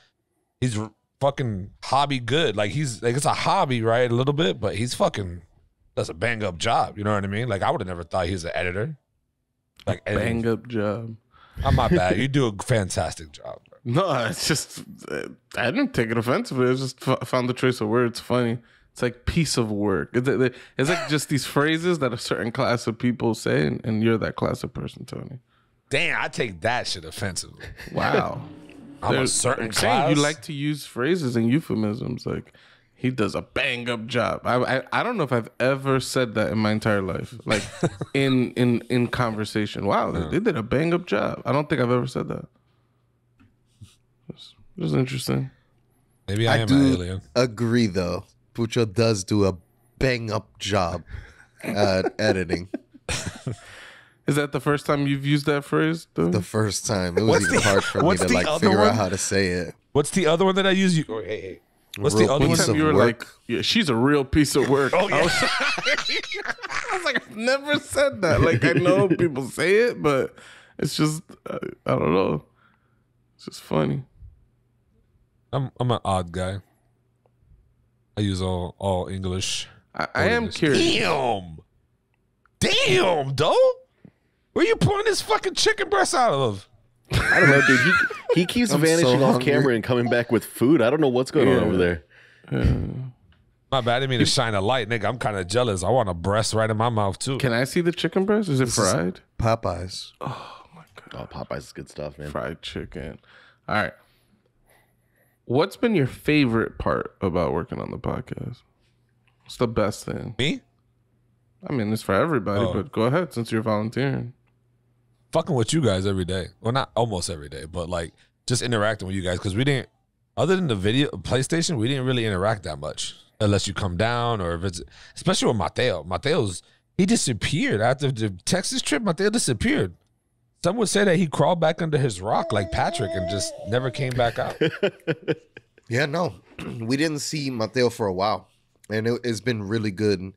he's fucking hobby good. Like he's like it's a hobby, right? A little bit, but he's fucking does a bang up job. You know what I mean? Like I would have never thought he was an editor. Like
Bang up job.
I'm not bad. You do a fantastic job, bro.
No, it's just I didn't take it offensively. I just found the choice of words funny. It's like piece of work. It's like just these phrases that a certain class of people say, and you're that class of person, Tony.
Damn, I take that shit offensively.
Wow.
I'm a certain
I'm saying
class.
you like to use phrases and euphemisms. Like he does a bang up job. I don't know if I've ever said that in my entire life. Like in conversation. Wow, they did a bang up job. I don't think I've ever said that. It was interesting.
Maybe I am
do
an alien.
agree though. Pucho does do a bang up job at editing.
Is that the first time you've used that phrase, though?
The first time, it was even hard for me to like figure out how to say it.
What's the other one that I use? Hey. What's
Real
the other
piece
one?
of
You were
work.
like, yeah, she's a real piece of work.
Oh, yeah.
I was like, I've never said that. Like, I know people say it, but it's just, I don't know. It's just funny.
I'm an odd guy. I use all English.
I am curious.
Damn, dog. Where you pulling this fucking chicken breast out of?
I don't know, dude. He keeps
I'm
vanishing
so
off
hungry.
camera and coming back with food. I don't know what's going on over there.
My bad. I didn't mean to shine a light, nigga. I'm kind of jealous. I want a breast right in my mouth too.
Can I see the chicken breast? Is it fried?
Popeyes.
Oh, my God.
Oh, Popeyes is good stuff, man.
Fried chicken. All right. What's been your favorite part about working on the podcast? What's the best thing?
Me?
I mean, it's for everybody, but go ahead since you're volunteering.
Fucking with you guys every day. Well, not almost every day, but like just interacting with you guys because we didn't. Other than the video PlayStation, we didn't really interact that much unless you come down or if it's especially with Mateo. He disappeared after the Texas trip. Mateo disappeared. Some would say that he crawled back under his rock like Patrick and just never came back out.
Yeah, no, we didn't see Mateo for a while, and it's been really good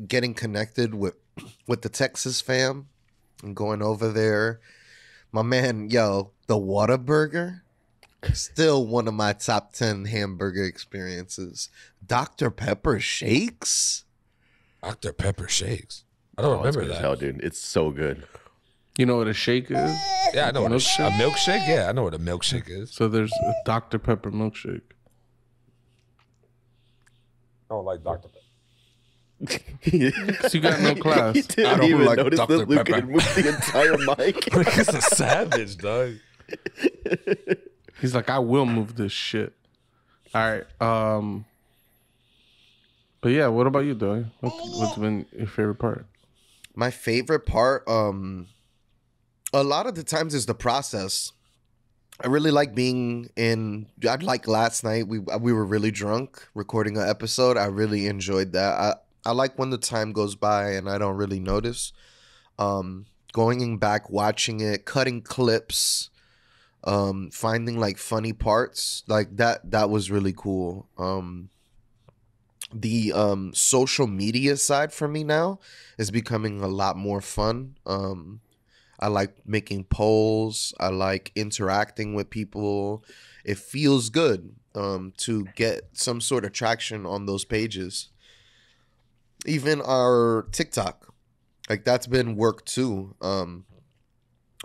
getting connected with the Texas fam and going over there. My man, the Whataburger, still one of my top 10 hamburger experiences. Dr. Pepper shakes.
Dr. Pepper shakes. I don't remember that.
Hell, dude, it's so good.
You know what a shake is?
Yeah, I know what a milkshake. Yeah, I know what a milkshake is.
So there's a Dr. Pepper milkshake.
I don't like Dr. Pepper.
So you got no class.
He didn't
don't
even
like
notice
Dr.
that Luke
Pepper.
had moved the entire mic.
He's a savage, dog.
He's like, I will move this shit. All right. But yeah, what about you, Doy? What's been your favorite part?
My favorite part, a lot of the times is the process. I really like being in. I'd like last night. We were really drunk recording an episode. I really enjoyed that. I like when the time goes by and I don't really notice. Going back, watching it, cutting clips, finding like funny parts like that. That was really cool. the social media side for me now is becoming a lot more fun. I like making polls. I like interacting with people. It feels good to get some sort of traction on those pages. Even our TikTok, like that's been work too.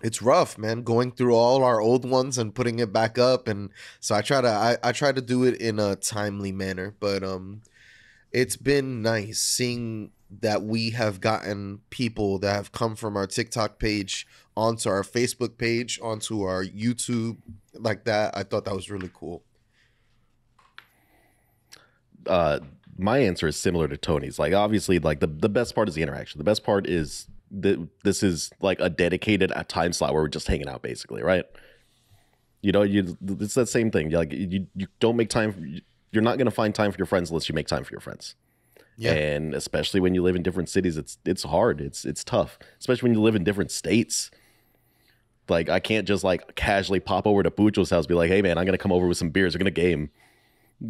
It's rough, man, going through all our old ones and putting it back up, and so I try to do it in a timely manner, but it's been nice seeing that we have gotten people that have come from our TikTok page onto our Facebook page, onto our YouTube, like that. I thought that was really cool.
My answer is similar to Tony's. Like, obviously, like the best part is the interaction. The best part is this is like a dedicated time slot where we're just hanging out, basically, right? You know, it's that same thing. Like, you don't make time. You're not going to find time for your friends unless you make time for your friends. Yeah. And especially when you live in different cities, it's hard. It's tough, especially when you live in different states. Like, I can't just like casually pop over to Pucho's house, be like, hey man, I'm gonna come over with some beers, we're gonna game.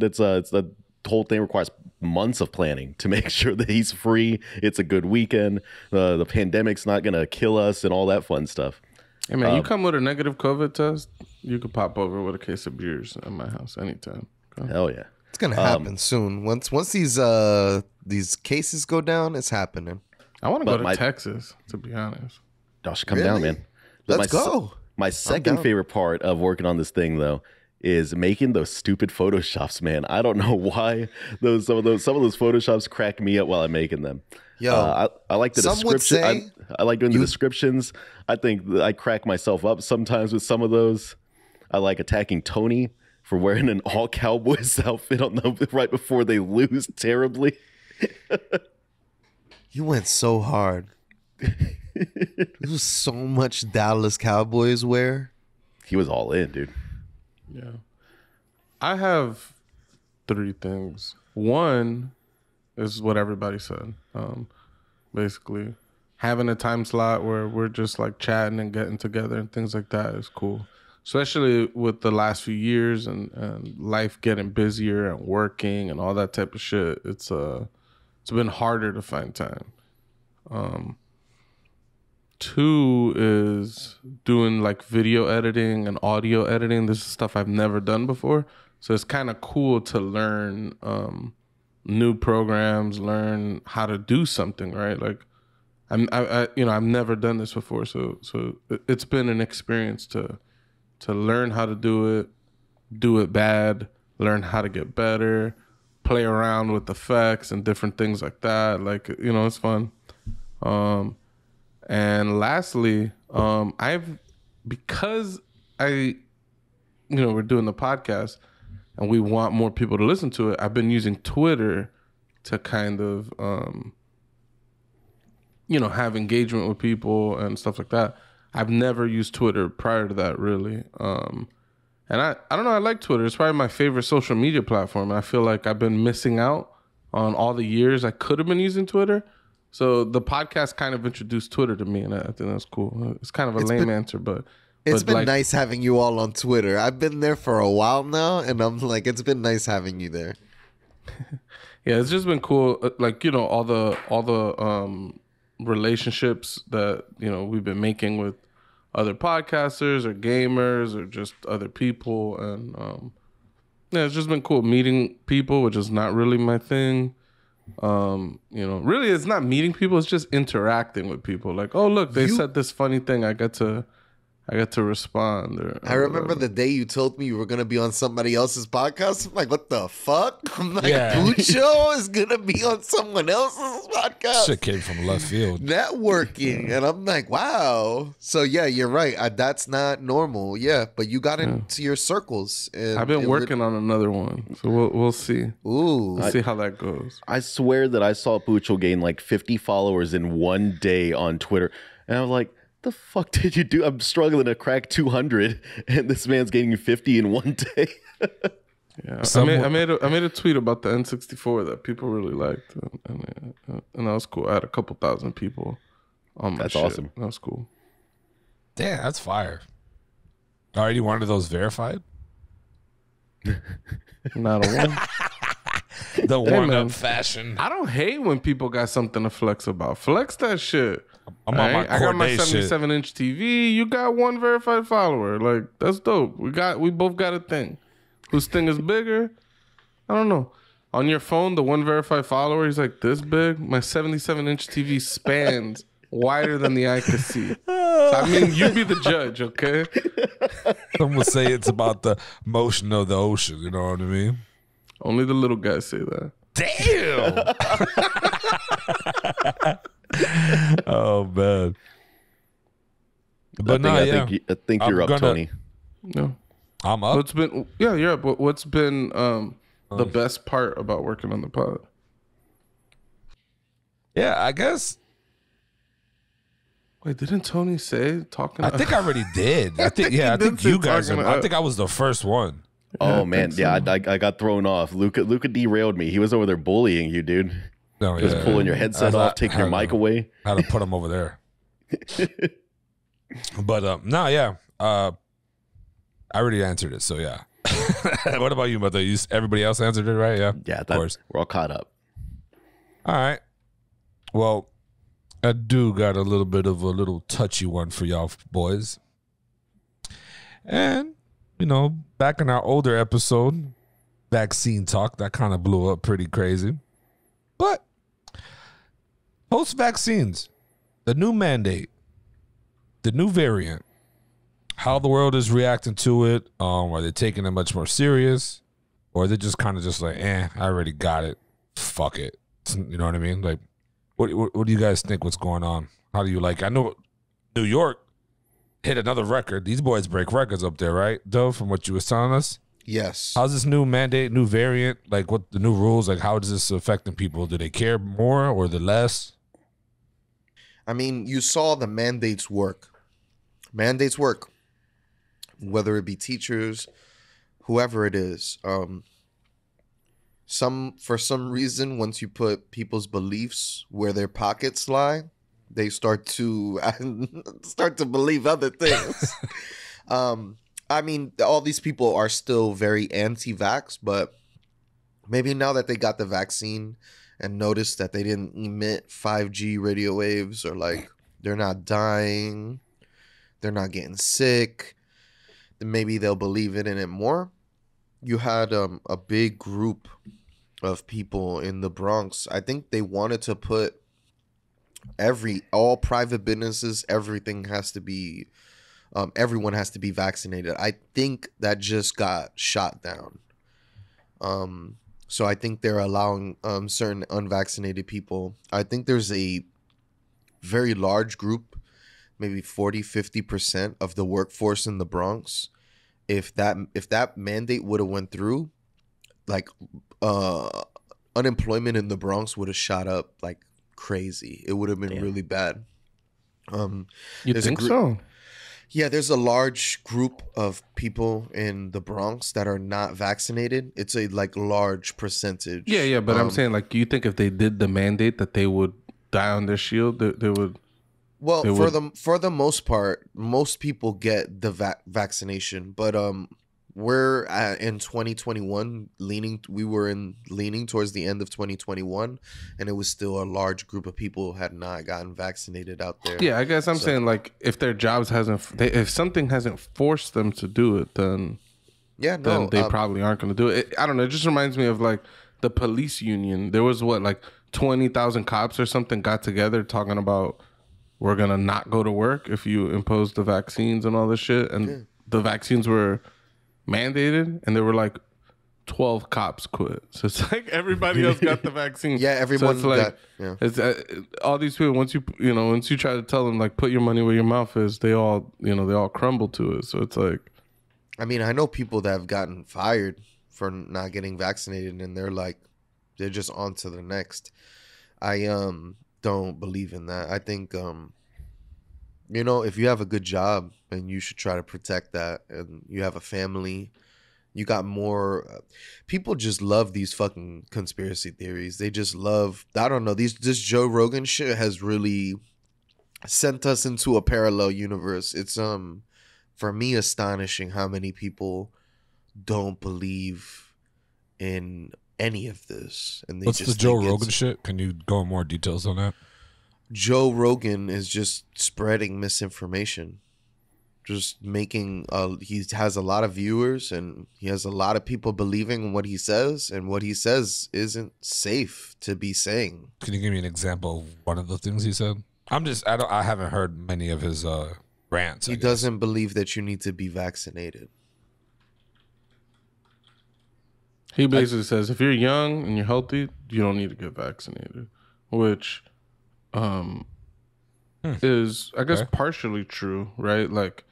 It's the whole thing requires months of planning to make sure that he's free. It's a good weekend. The pandemic's not gonna kill us and all that fun stuff.
Hey man, you come with a negative COVID test, you could pop over with a case of beers at my house anytime.
Hell yeah.
It's gonna happen soon. Once these cases go down, it's happening.
I want to go to Texas, to be honest.
Y'all should come down, man.
Let's go.
My second favorite part of working on this thing, though, is making those stupid photoshops, man. I don't know why some of those photoshops crack me up while I'm making them. Yo, I like the description. I like doing the descriptions. I think I crack myself up sometimes with some of those. I like attacking Tony for wearing an all Cowboys outfit right before they lose terribly.
You went so hard. There was so much Dallas Cowboys wear.
He was all in, dude.
Yeah. I have 3 things. One is what everybody said. Basically, having a time slot where we're just like chatting and getting together and things like that is cool. Especially with the last few years and life getting busier and working and all that type of shit. It's been harder to find time. 2 is doing like video editing and audio editing. This is stuff I've never done before. So it's kind of cool to learn new programs, learn how to do something, right? Like I've never done this before. So it's been an experience to learn how to do it bad, learn how to get better, play around with effects and different things like that. Like, it's fun. And lastly, because we're doing the podcast and we want more people to listen to it, I've been using Twitter to kind of, have engagement with people and stuff like that. I've never used Twitter prior to that, really. And I don't know, I like Twitter. It's probably my favorite social media platform. I feel like I've been missing out on all the years I could have been using Twitter. So the podcast kind of introduced Twitter to me, and I think that's cool. It's kind of a lame answer, but
it's been nice having you all on Twitter. I've been there for a while now, and I'm like, it's been nice having you there.
Yeah, it's just been cool. Like, all the relationships that we've been making with other podcasters or gamers or just other people, and it's just been cool meeting people, which is not really my thing. Really it's not meeting people, it's just interacting with people. Like, oh look, they said this funny thing, I got to respond.
I remember the day you told me you were gonna be on somebody else's podcast. I'm like, what the fuck? I'm like, Pucho is gonna be on someone else's podcast.
Shit came from left field.
Networking, and I'm like, wow. So yeah, you're right. That's not normal. Yeah, but you got into your circles. And
I've been working on another one, so we'll see.
Ooh,
see how that goes.
I swear that I saw Pucho gain like 50 followers in one day on Twitter, and I was like, the fuck did you do? I'm struggling to crack 200 and this man's getting 50 in one day.
Yeah, I made a tweet about the N64 that people really liked, and that was cool. I had a couple thousand people on my shit. Awesome. That was cool.
Damn, that's fire. Already one of those verified?
Not a one.
The
Hey,
worn
man.
up fashion.
I don't hate when people got something to flex about. Flex that shit.
I'm on my
I got my
Corday shit.
77-inch TV. You got one verified follower. Like, that's dope. We both got a thing. Whose thing is bigger? I don't know. On your phone, the one verified follower is like this big. My 77-inch TV spans wider than the eye can see. So, I mean, you be the judge, okay?
Some will say it's about the motion of the ocean. You know what I mean?
Only the little guys say that.
Damn. Oh man. But
I think you're up, Tony.
No.
I'm up.
What's been you're up. What's been the best part about working on the pod?
Yeah, I guess.
Wait, didn't Tony say talking?
I think I already did. I think I think you guys. I think I was the first one.
Oh man, yeah, I got thrown off. Luca derailed me. He was over there bullying you, dude.
No,
He was pulling your headset off, taking your mic away.
I had to put him over there. But no, yeah. I already answered it, so yeah. What about you, Mother? Everybody else answered it, right? Yeah.
Yeah,
of course.
We're all caught up.
All right. Well, I do got a little touchy one for y'all boys. And, back in our older episode, vaccine talk, that kind of blew up pretty crazy. But post-vaccines, the new mandate, the new variant, how the world is reacting to it, are they taking it much more serious? Or are they just kind of just like, I already got it. Fuck it. You know what I mean? Like, what do you guys think? What's going on? How do you like? I know New York hit another record. These boys break records up there, right, Dove, from what you was telling us?
Yes.
How's this new mandate, new variant, like what the new rules, like how is this affecting people? Do they care more or the less?
I mean, you saw the mandates work. Mandates work. Whether it be teachers, whoever it is. For some reason, once you put people's beliefs where their pockets lie, they start to believe other things. I mean, all these people are still very anti-vax, but maybe now that they got the vaccine and noticed that they didn't emit 5G radio waves, or like they're not dying, they're not getting sick, then maybe they'll believe in it more. You had a big group of people in the Bronx. I think they wanted to put all private businesses, everything has to be, everyone has to be vaccinated. I think that just got shot down. So I think they're allowing certain unvaccinated people. I think there's a very large group, maybe 40-50% of the workforce in the Bronx. If that mandate would have went through, like unemployment in the Bronx would have shot up like crazy. It would have been really bad.
You think so?
Yeah, there's a large group of people in the Bronx that are not vaccinated. It's a large percentage.
Yeah, but I'm saying, like, do you think if they did the mandate that they would die on their shield? They would.
Well, for the most part, most people get the vaccination, but we're in 2021 leaning towards the end of 2021, and it was still a large group of people who had not gotten vaccinated out there.
Yeah, I guess I'm saying, like, if their jobs if something hasn't forced them to do it, then they probably aren't going to do it. I don't know. It just reminds me of like the police union. There was 20,000 cops or something got together talking about, we're going to not go to work if you impose the vaccines and all this shit. And the vaccines were mandated, and there were like 12 cops quit. So it's like everybody else got the vaccine.
Yeah, everyone got. Yeah.
It's all these people. Once you try to tell them like put your money where your mouth is, they all crumble to it. So it's like,
I mean, I know people that have gotten fired for not getting vaccinated, and they're just on to the next. I don't believe in that. I think if you have a good job, and you should try to protect that, and you have a family, you got more. People just love these fucking conspiracy theories. They just love, I don't know, this Joe Rogan shit has really sent us into a parallel universe. It's for me astonishing how many people don't believe in any of this, and they
What's
just
the Joe
think it's-
Rogan shit? Can you go in more details on that?
Joe Rogan is just spreading misinformation, just making he has a lot of viewers and he has a lot of people believing in what he says, and what he says isn't safe to be saying.
Can you give me an example of one of the things he said? I haven't heard many of his rants.
He doesn't believe that you need to be vaccinated.
He basically says if you're young and you're healthy, you don't need to get vaccinated, which is, I guess, partially true, right? Like,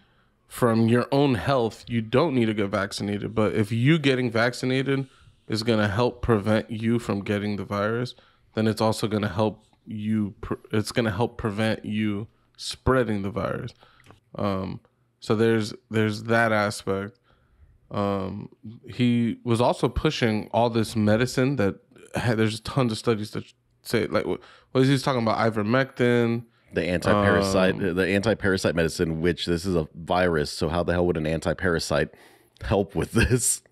from your own health, you don't need to get vaccinated. But if you getting vaccinated is going to help prevent you from getting the virus, then it's also going to help you. It's going to help prevent you spreading the virus. So there's that aspect. He was also pushing all this medicine that there's tons of studies that say, like, what is he talking about? Ivermectin.
The anti-parasite medicine, which this is a virus. So how the hell would an anti-parasite help with this?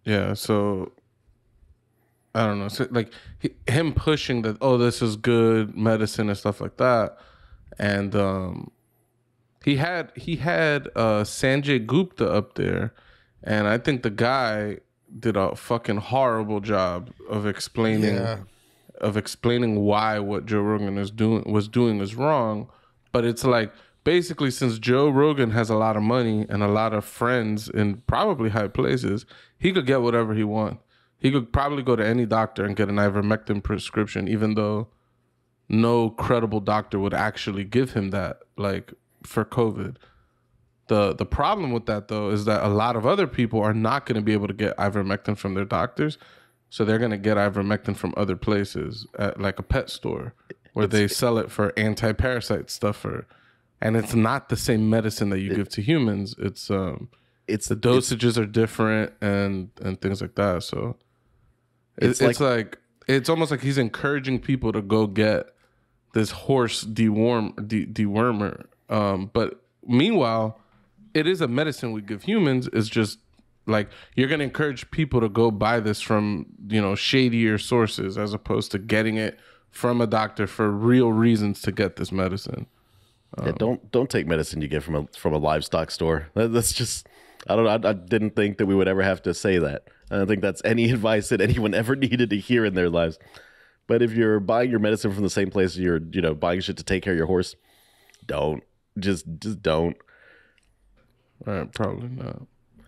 Yeah. So I don't know. So, like, him pushing that, oh, this is good medicine and stuff like that. And he had Sanjay Gupta up there, and I think the guy did a fucking horrible job of explaining why what Joe Rogan was doing is wrong. But it's like, basically, since Joe Rogan has a lot of money and a lot of friends in probably high places, he could get whatever he wants. He could probably go to any doctor and get an ivermectin prescription, even though no credible doctor would actually give him that, like, for COVID. The problem with that, though, is that a lot of other people are not going to be able to get ivermectin from their doctors. So they're going to get ivermectin from other places, at like a pet store, where they sell it for anti-parasite stuff. And it's not the same medicine that you give to humans. It's the dosages are different and things like that. So it's almost like he's encouraging people to go get this horse dewormer. But meanwhile, it is a medicine we give humans. It's just like, you're going to encourage people to go buy this from, shadier sources, as opposed to getting it from a doctor for real reasons to get this medicine.
Yeah, don't take medicine you get from a livestock store. That's just, I didn't think that we would ever have to say that. I don't think that's any advice that anyone ever needed to hear in their lives. But if you're buying your medicine from the same place you're, buying shit to take care of your horse, don't. Just don't.
All right, probably not.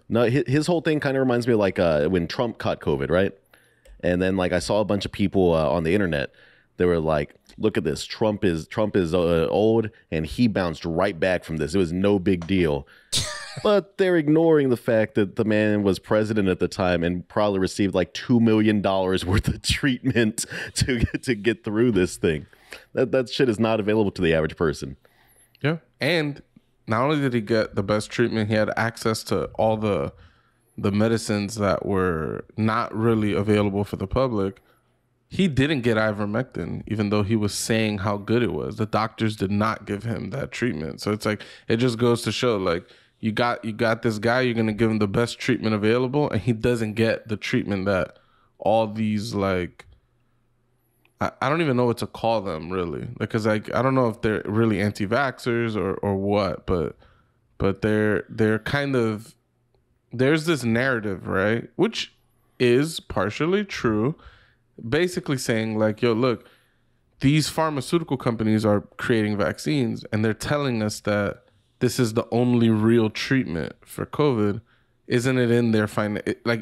No, his whole thing kind of reminds me of like when Trump caught COVID, right? And then like I saw a bunch of people on the internet. They were like, "Look at this. Trump is old, and he bounced right back from this. It was no big deal." But they're ignoring the fact that the man was president at the time and probably received like $2 million worth of treatment to get through this thing. That shit is not available to the average person.
Yeah, and not only did he get the best treatment, he had access to all the medicines that were not really available for the public. He didn't get ivermectin, even though he was saying how good it was. The doctors did not give him that treatment. So it's like, it just goes to show, like, you got this guy, you're going to give him the best treatment available, and he doesn't get the treatment that all these, like, I don't even know what to call them, really, because I don't know if they're really anti-vaxxers or what, but they're kind of, there's this narrative, right, which is partially true, basically saying like, yo, look, these pharmaceutical companies are creating vaccines and they're telling us that this is the only real treatment for COVID. Isn't it in their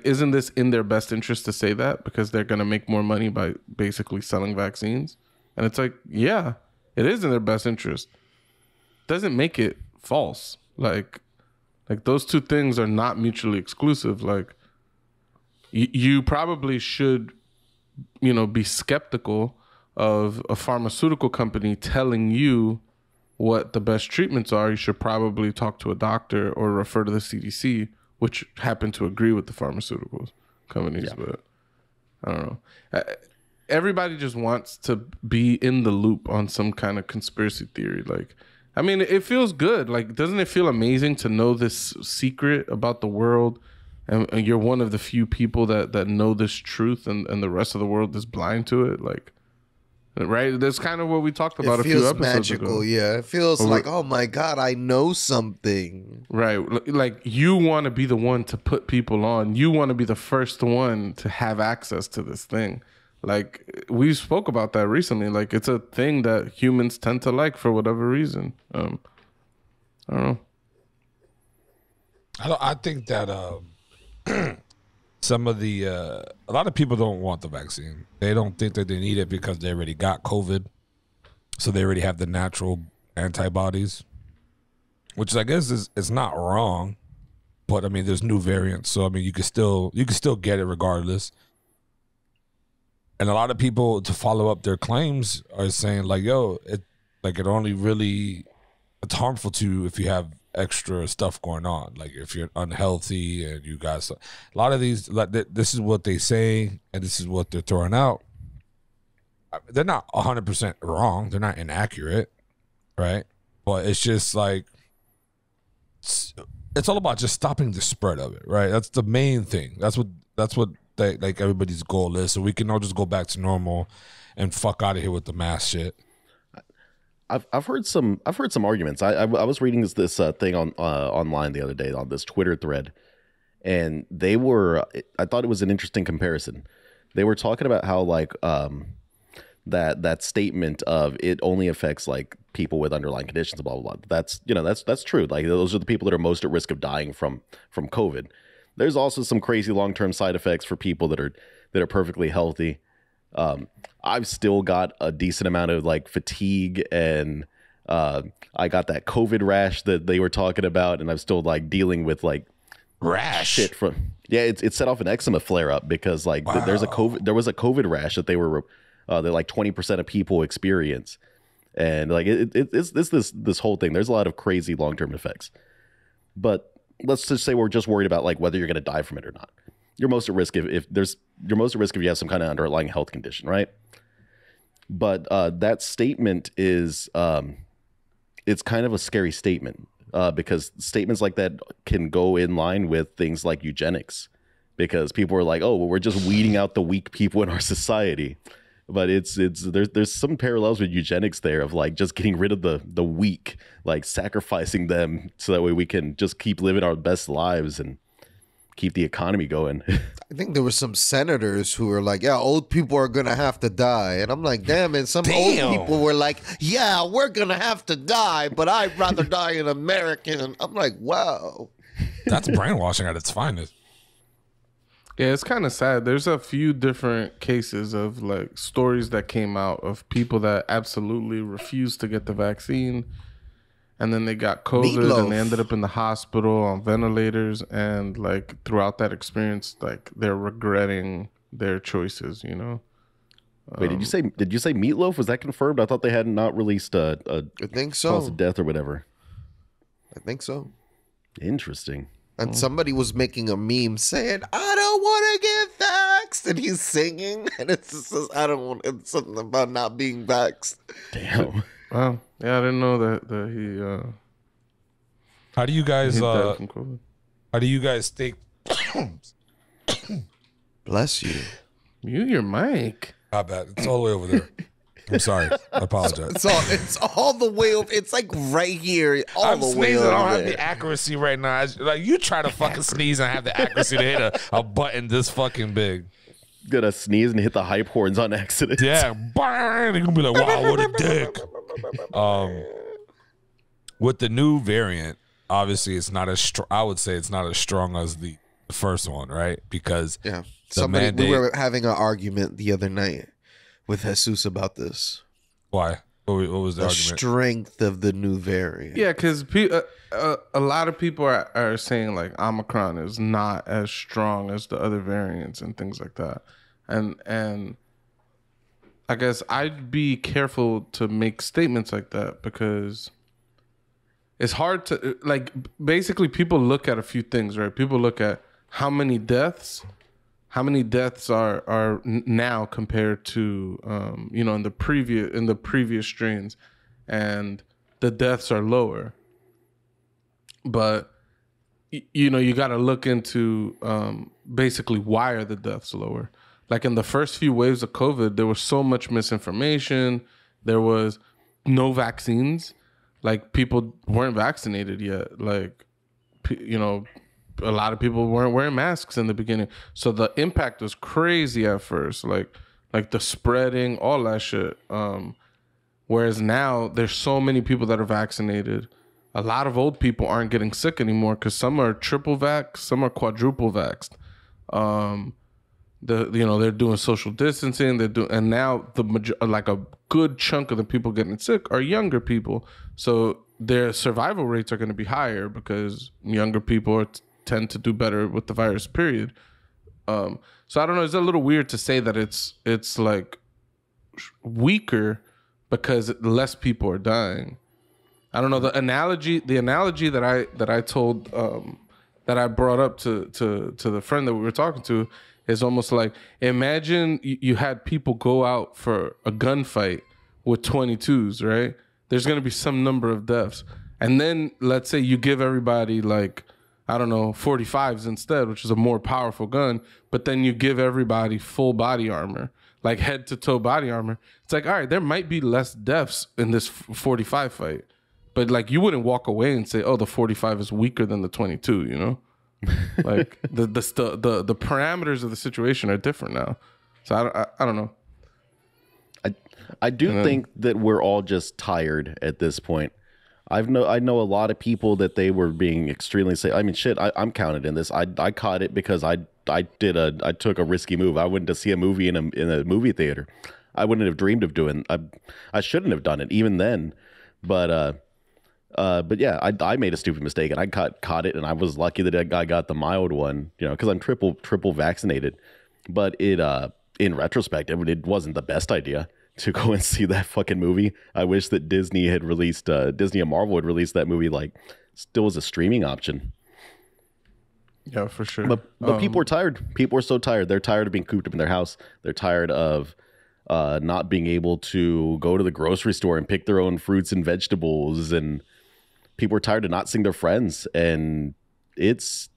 isn't this in their best interest to say that, because they're going to make more money by basically selling vaccines? And it's like, yeah, it is in their best interest. Doesn't make it false. Like those two things are not mutually exclusive. Like, you probably should, be skeptical of a pharmaceutical company telling you what the best treatments are. You should probably talk to a doctor or refer to the CDC, which happen to agree with the pharmaceutical companies. Yeah. But I don't know. Everybody just wants to be in the loop on some kind of conspiracy theory. Like, I mean, it feels good. Like, doesn't it feel amazing to know this secret about the world and you're one of the few people that know this truth, and the rest of the world is blind to it. Like, right? That's kind of what we talked about a few episodes ago.
Yeah, it feels like, oh my God, I know something.
Right. Like, you want to be the one to put people on. You want to be the first one to have access to this thing. Like, we spoke about that recently. Like, it's a thing that humans tend to like for whatever reason. I don't know.
I think that some of the a lot of people don't want the vaccine. They don't think that they need it because they already got COVID, so they already have the natural antibodies, which I guess is not wrong. But I mean, there's new variants, so I mean, you can still get it regardless. And a lot of people, to follow up their claims, are saying like, "Yo, it only really it's harmful to you if you have extra stuff going on, like if you're unhealthy and you got a lot of these. Like this is what they say, and this is what they're throwing out. They're not 100% wrong. They're not inaccurate, right? But it's just like it's all about just stopping the spread of it, right? That's the main thing. That's what they, like everybody's goal is. So we can all just go back to normal and fuck out of here with the mask shit.
I've heard some arguments. I was reading this thing on online the other day on this Twitter thread, and I thought it was an interesting comparison. They were talking about how like that statement of it only affects like people with underlying conditions, blah blah blah. That's true. Like those are the people that are most at risk of dying from COVID. There's also some crazy long-term side effects for people that are perfectly healthy. I've still got a decent amount of like fatigue, and I got that COVID rash that they were talking about, and I'm still like dealing with like
rash
shit from it set off an eczema flare up because like there was a COVID rash that they were that like 20% of people experience, and like it's this whole thing. There's a lot of crazy long-term effects, but let's just say we're just worried about like whether you're going to die from it or not. You're most at risk if you have some kind of underlying health condition, right? But that statement is it's kind of a scary statement because statements like that can go in line with things like eugenics, because people are like, oh, well, we're just weeding out the weak people in our society. But there's some parallels with eugenics there of like just getting rid of the weak, like sacrificing them so that way we can just keep living our best lives and keep the economy going.
I think there were some senators who were like, yeah, old people are going to have to die. And I'm like, damn. And some old people were like, yeah, we're going to have to die, but I'd rather die an American. I'm like, wow.
That's brainwashing at its finest.
Yeah, it's kind of sad. There's a few different cases of like stories that came out of people that absolutely refused to get the vaccine, and then they got COVID and they ended up in the hospital on ventilators, and like throughout that experience, like they're regretting their choices, you know?
Wait, did you say Meatloaf? Was that confirmed? I thought they had not released a
I think so.
cause of death or whatever.
I think so.
Interesting.
And somebody was making a meme saying, I don't want to get vaxxed. And he's singing. And it says, I don't want, it's something about not being vaxxed.
Damn.
Wow. Yeah, I didn't know that he
How do you guys
died from COVID.
how do you guys think
Bless you.
Mute your mic.
my bad, it's all the way over there. I'm sorry, I apologize.
It's all the way over. It's like right here.
I'm
The way
sneezing.
over
I don't have
there.
the accuracy right now. Like you try to fucking sneeze and have the accuracy to hit a button this fucking big.
Gonna sneeze and hit the hype horns on accident.
Yeah, bang! You're gonna be like, wow, what a dick. With the new variant, obviously it's not as strong. I would say it's not as strong as the first one, right? Because
Yeah.
the mandate.
We were having an argument the other night with Jesus about this.
Why? What was the
The
argument?
strength of the new variant.
Yeah, because a lot of people are saying like Omicron is not as strong as the other variants and things like that, and I guess I'd be careful to make statements like that because it's hard to like. Basically, people look at a few things, right? People look at how many deaths are now compared to in the previous strains, and the deaths are lower. But you got to look into basically why are the deaths lower. Like in the first few waves of COVID, there was so much misinformation. There was no vaccines. Like people weren't vaccinated yet. Like, a lot of people weren't wearing masks in the beginning. So the impact was crazy at first. Like the spreading, all that shit. Whereas now there's so many people that are vaccinated. A lot of old people aren't getting sick anymore because some are triple vaxxed, some are quadruple vaxxed. They're doing social distancing. And now like a good chunk of the people getting sick are younger people. So their survival rates are going to be higher because younger people tend to do better with the virus. Period. So I don't know. It's a little weird to say that it's like weaker because less people are dying. I don't know, the analogy that I told that I brought up to the friend that we were talking to is almost like, imagine you had people go out for a gunfight with 22s, right? There's going to be some number of deaths. And then let's say you give everybody like, I don't know, 45s instead, which is a more powerful gun, but then you give everybody full body armor, like head to toe body armor. It's like, all right, there might be less deaths in this 45 fight. But like you wouldn't walk away and say, "Oh, the 45 is weaker than the 22." You know, like the parameters of the situation are different now. So I don't know.
I do think that we're all just tired at this point. I know a lot of people that they were being extremely safe. I mean, shit, I'm counted in this. I caught it because I took a risky move. I went to see a movie in a movie theater. I wouldn't have dreamed of doing. I shouldn't have done it even then, but yeah, I made a stupid mistake and I caught it, and I was lucky that I got the mild one, because I'm triple vaccinated. But in retrospect, it wasn't the best idea to go and see that fucking movie. I wish that Disney and Marvel had released that movie like still as a streaming option.
Yeah, for sure.
But people are tired. People are so tired. They're tired of being cooped up in their house. They're tired of not being able to go to the grocery store and pick their own fruits and vegetables, and people are tired of not seeing their friends, and it's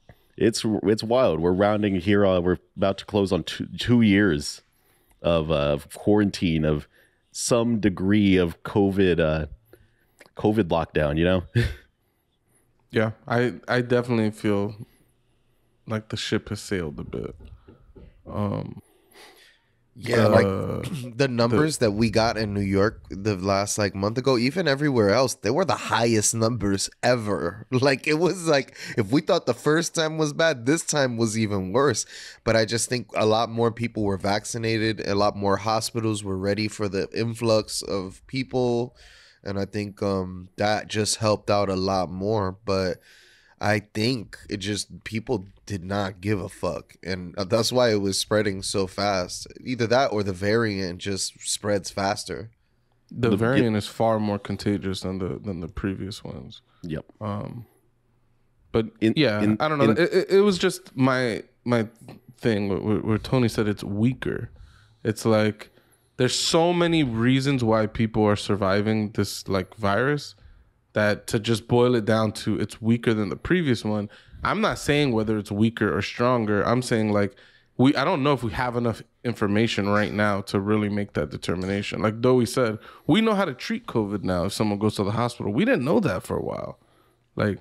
wild. We're rounding here. We're about to close on 2 years of quarantine, of some degree of COVID lockdown.
Yeah, I definitely feel like the ship has sailed a bit.
Yeah, like the numbers that we got in New York the last month ago, even everywhere else, they were the highest numbers ever. Like it was like, if we thought the first time was bad, this time was even worse. But I just think a lot more people were vaccinated, a lot more hospitals were ready for the influx of people, and I think that just helped out a lot more. But I think it just, people did not give a fuck, and that's why it was spreading so fast. Either that or the variant just spreads faster.
The variant is far more contagious than the previous ones.
Yep.
But I don't know. It was just my thing where Tony said it's weaker. It's like there's so many reasons why people are surviving this virus, that to just boil it down to it's weaker than the previous one. I'm not saying whether it's weaker or stronger. I'm saying I don't know if we have enough information right now to really make that determination. Like Dowie said, we know how to treat COVID now if someone goes to the hospital. We didn't know that for a while. We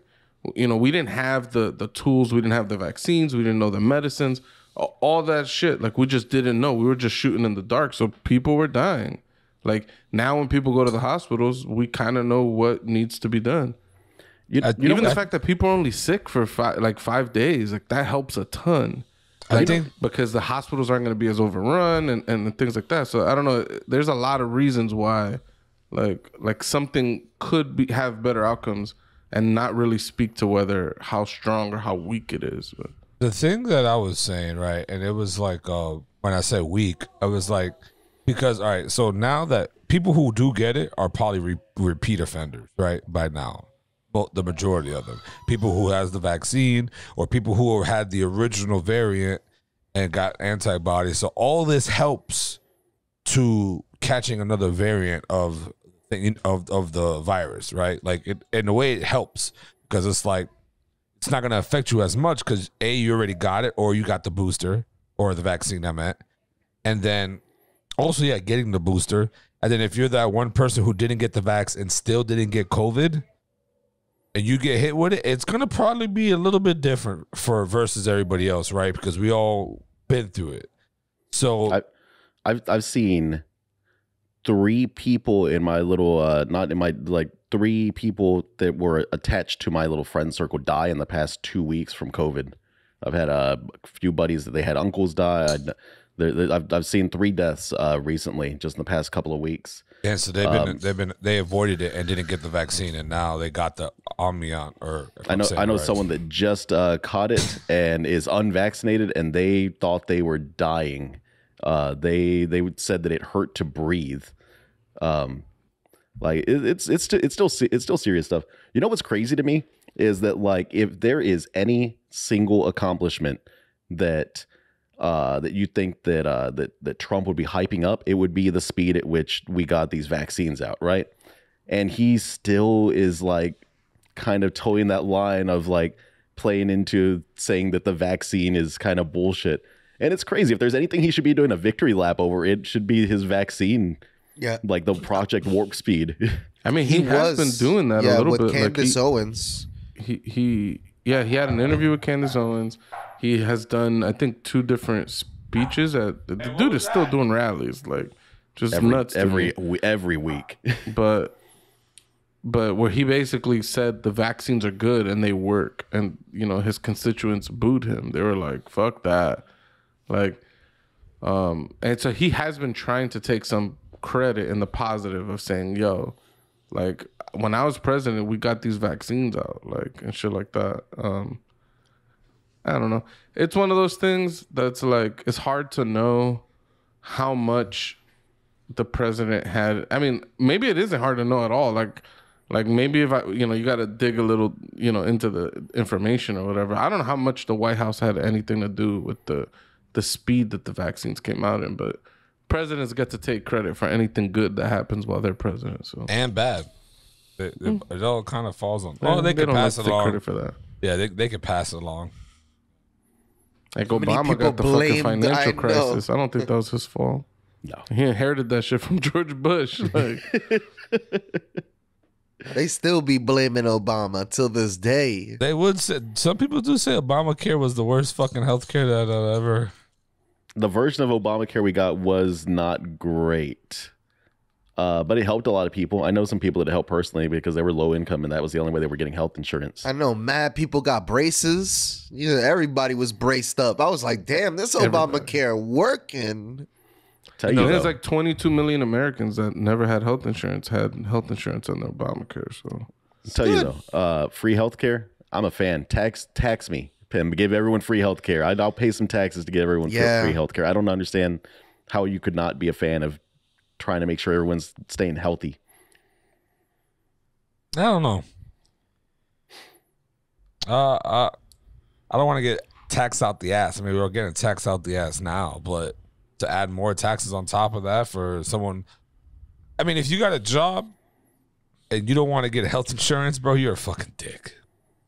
didn't have the tools. We didn't have the vaccines. We didn't know the medicines, all that shit. We just didn't know. We were just shooting in the dark. So people were dying. Now when people go to the hospitals, we kind of know what needs to be done. Even the fact that people are only sick for 5 days, that helps a ton. I think because the hospitals aren't going to be as overrun and things like that. So I don't know. There's a lot of reasons why, something could have better outcomes and not really speak to how strong or how weak it is. But
the thing that I was saying, right, and it was when I said weak, I was because all right, so now that people who do get it are probably repeat offenders, right, by now. Well, the majority of them, people who has the vaccine or people who had the original variant and got antibodies. So all this helps to catching another variant of the virus, right? In a way, it helps because it's it's not going to affect you as much because you already got it, or you got the booster or the vaccine, I meant. And then also, getting the booster. And then if you're that one person who didn't get the vax and still didn't get COVID, and you get hit with it, it's going to probably be a little bit different versus everybody else, right? Because we all been through it. So
I've seen 3 people in my little, not in my, like 3 people that were attached to my little friend circle die in the past 2 weeks from COVID. I've had a few buddies that they had uncles die. I've seen 3 deaths recently, just in the past couple of weeks.
Yeah, so they avoided it and didn't get the vaccine, and now they got the Omnion. Or
I know someone that just caught it and is unvaccinated, and they thought they were dying. They said that it hurt to breathe. Like it's still serious stuff. You know what's crazy to me is that, like, if there is any single accomplishment that you think that Trump would be hyping up, it would be the speed at which we got these vaccines out, right? And he still is like kind of towing that line of like playing into saying that the vaccine is kind of bullshit. And it's crazy. If there's anything he should be doing a victory lap over, it should be his vaccine. Yeah, like the Project Warp Speed.
I mean, he has been doing that a little
with
bit.
Candace Owens.
He had an interview with Candace Owens. He has done, I think, 2 different speeches. The dude is still doing rallies, like just nuts
every week.
but where he basically said the vaccines are good and they work, and his constituents booed him. They were like, "Fuck that!" Like, and so he has been trying to take some credit in the positive of saying, "Yo, like when I was president, we got these vaccines out, like and shit like that." I don't know. It's one of those things that's like, it's hard to know how much the president had. I mean, maybe it isn't hard to know at all. Like maybe if you got to dig a little, into the information or whatever. I don't know how much the White House had anything to do with the speed that the vaccines came out in, but presidents get to take credit for anything good that happens while they're president. So
and bad. It all kind of falls on. Well, they can pass it along.
Credit for that.
Yeah, they can pass it along.
Like Obama got the fucking financial crisis. I don't think that was his fault.
No,
he inherited that shit from George Bush. Like,
they still be blaming Obama till this day.
They would say, some people do say Obamacare was the worst fucking healthcare that ever.
The version of Obamacare we got was not great. But it helped a lot of people. I know some people that it helped personally because they were low income and that was the only way they were getting health insurance.
I know mad people got braces. Everybody was braced up. I was like, damn, this Obamacare working.
There's like 22 million Americans that never had health insurance on their Obamacare. So
I'll tell you though, free healthcare, I'm a fan. Tax me. Give everyone free healthcare. I'll pay some taxes to get everyone free healthcare. I don't understand how you could not be a fan of trying to make sure everyone's staying healthy.
I don't know. I don't want to get taxed out the ass. I mean, we're getting taxed out the ass now, but to add more taxes on top of that for someone, I mean, if you got a job and you don't want to get health insurance, bro, you're a fucking dick.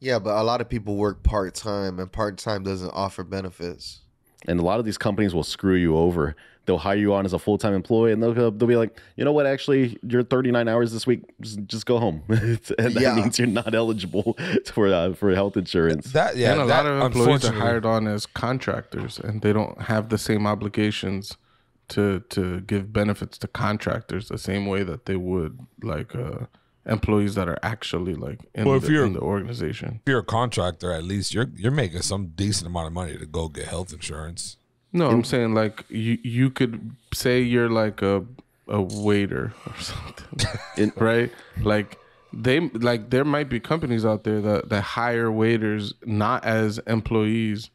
Yeah, but a lot of people work part-time, and part-time doesn't offer benefits.
And a lot of these companies will screw you over. They'll hire you on as a full-time employee, and they'll be like, you know what, actually, you're 39 hours this week. Just go home. And that means you're not eligible for health insurance.
And a lot of employees are hired on as contractors, and they don't have the same obligations to give benefits to contractors the same way that they would like employees that are actually like in the organization.
If you're a contractor, at least you're making some decent amount of money to go get health insurance.
No, I'm saying like you could say you're like a waiter or something, right? Like there might be companies out there that hire waiters not as employees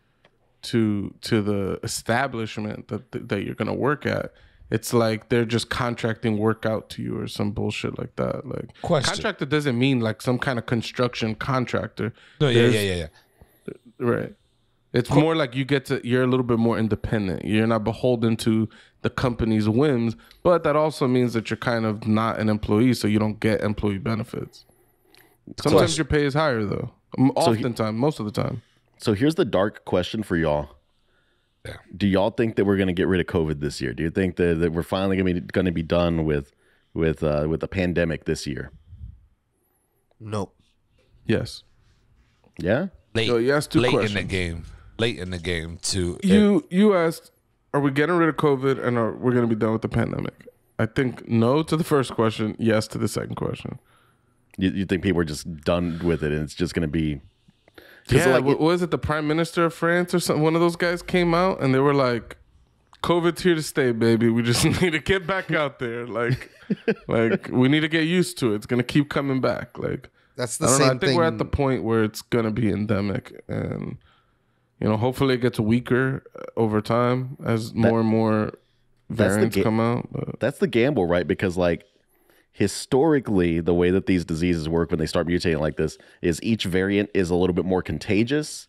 to the establishment that you're gonna work at. It's like they're just contracting work out to you or some bullshit like that. Like contractor doesn't mean like some kind of construction contractor.
No, yeah.
Right. It's more like you're a little bit more independent. You're not beholden to the company's whims, but that also means that you're kind of not an employee, so you don't get employee benefits. Sometimes your pay is higher though. Oftentimes, most of the time.
So here's the dark question for y'all.
Yeah.
Do y'all think that we're going to get rid of COVID this year? Do you think that we're finally going to be done with the pandemic this year?
Nope.
Yes.
Yeah.
Late,
So you asked two
late
questions.
in the game. Late in the game too.
You asked, are we getting rid of COVID and are we going to be done with the pandemic? I think no to the first question, yes to the second question.
You think people are just done with it and it's just going to be...
Yeah,
like
what was it? The Prime Minister of France or something? One of those guys came out and they were like, COVID's here to stay, baby. We just need to get back out there. Like we need to get used to it. It's going to keep coming back. Like,
That's the
I don't know.
same
I think
thing.
we're at the point where it's going to be endemic. And, hopefully it gets weaker over time as more and more variants come out. But.
That's the gamble, right? Because like historically, the way that these diseases work when they start mutating like this is each variant is a little bit more contagious,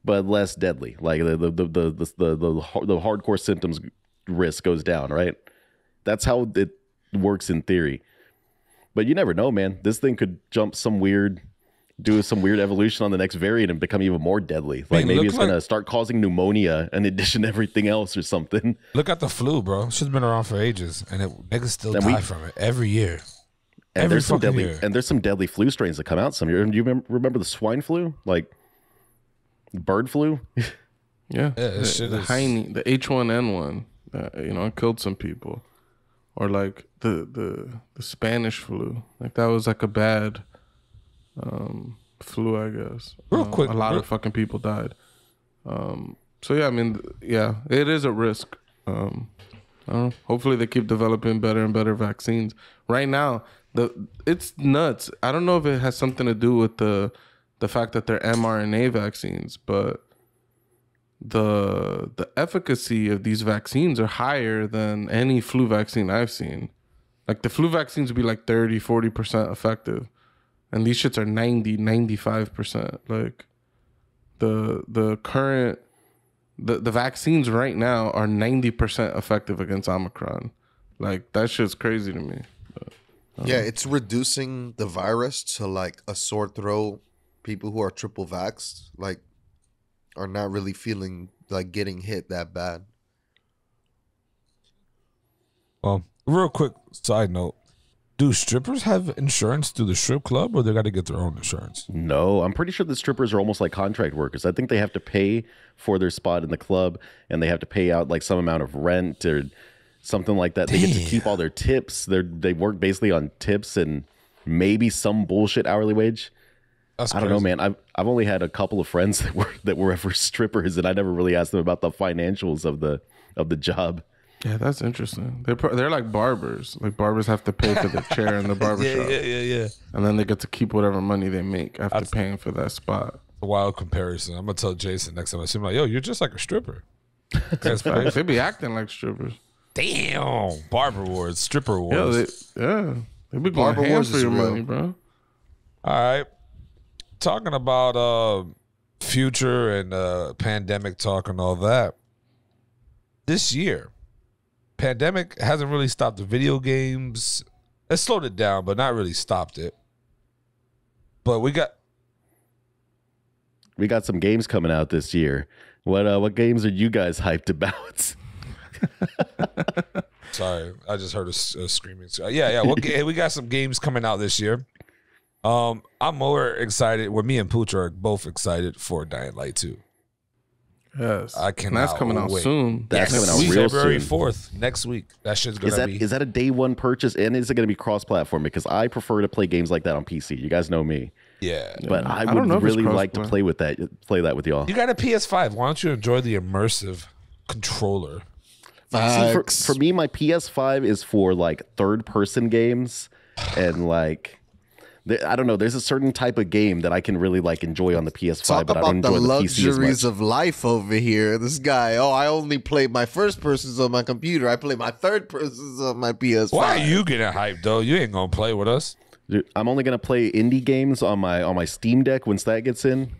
but less deadly. Like the hardcore symptoms risk goes down, right? That's how it works in theory. But you never know, man. This thing could do some weird evolution on the next variant and become even more deadly. Like maybe it's going to start causing pneumonia in addition to everything else or something.
Look at the flu, bro. Shit's been around for ages, and niggas still die from it every year.
And there's some deadly flu strains that come out some year. Do you remember the swine flu? Like bird flu?
Yeah.
The
H1N1, it killed some people. Or like the Spanish flu. Like that was like a bad flu, I guess.
Real quick.
A lot of fucking people died. So yeah, I mean, yeah, it is a risk. I don't know. Hopefully they keep developing better and better vaccines. Right now, it's nuts. I don't know if it has something to do with the fact that they're mRNA vaccines, but the efficacy of these vaccines are higher than any flu vaccine I've seen. Like the flu vaccines would be like 30-40% effective, and these shits are 90-95%. Like the current the vaccines right now are 90% effective against Omicron. Like that shit's crazy to me.
Yeah, it's reducing the virus to like a sore throat. People who are triple vaxxed like are not really feeling like getting hit that bad.
Well, real quick side note. Do strippers have insurance through the strip club, or they got to get their own insurance?
No, I'm pretty sure the strippers are almost like contract workers. I think they have to pay for their spot in the club, and they have to pay out like some amount of rent or something like that. They get to keep all their tips. They work basically on tips and maybe some bullshit hourly wage. I don't know, man. I've only had a couple of friends that were ever strippers, and I never really asked them about the financials of the job.
Yeah, that's interesting. They're like barbers. Like barbers have to pay for the chair in the barbershop.
Yeah.
And then they get to keep whatever money they make after paying for that spot.
A wild comparison. I'm gonna tell Jason next time I see him, like, yo, you're just like a stripper.
They be acting like strippers.
Damn, barber wars, stripper wars.
They be going
Barber
ham
wars
for
is
your
real.
money, bro.
All right, talking about future and pandemic talk and all that. This year, pandemic hasn't really stopped the video games. It slowed it down, but not really stopped it. But we got
some games coming out this year. What games are you guys hyped about?
Sorry, I just heard a screaming. Yeah. We got some games coming out this year. I'm more excited. Well, me and Pooch are both excited for Dying Light 2.
Yes.
I cannot
And that's coming out
wait.
soon.
That's coming out real
February
soon.
4th, next week. That shit's gonna be.
Is that a day one purchase, and is it going to be cross-platform? Because I prefer to play games like that on PC. You guys know me.
Yeah.
But I
don't
would
know if it's
really like to
cross-play.
play that with y'all.
You got a PS5. Why don't you enjoy the immersive controller?
See, for me, my PS5 is for like third-person games, and like I don't know. There's a certain type of game that I can really like enjoy on the PS5,
Talk
but I don't
about the
enjoy the PC as
luxuries
much.
of life over here. This guy, I only play my first persons on my computer. I play my third persons on my PS5.
Why are you getting hyped though? You ain't gonna play with us.
Dude, I'm only gonna play indie games on my Steam Deck once that gets in.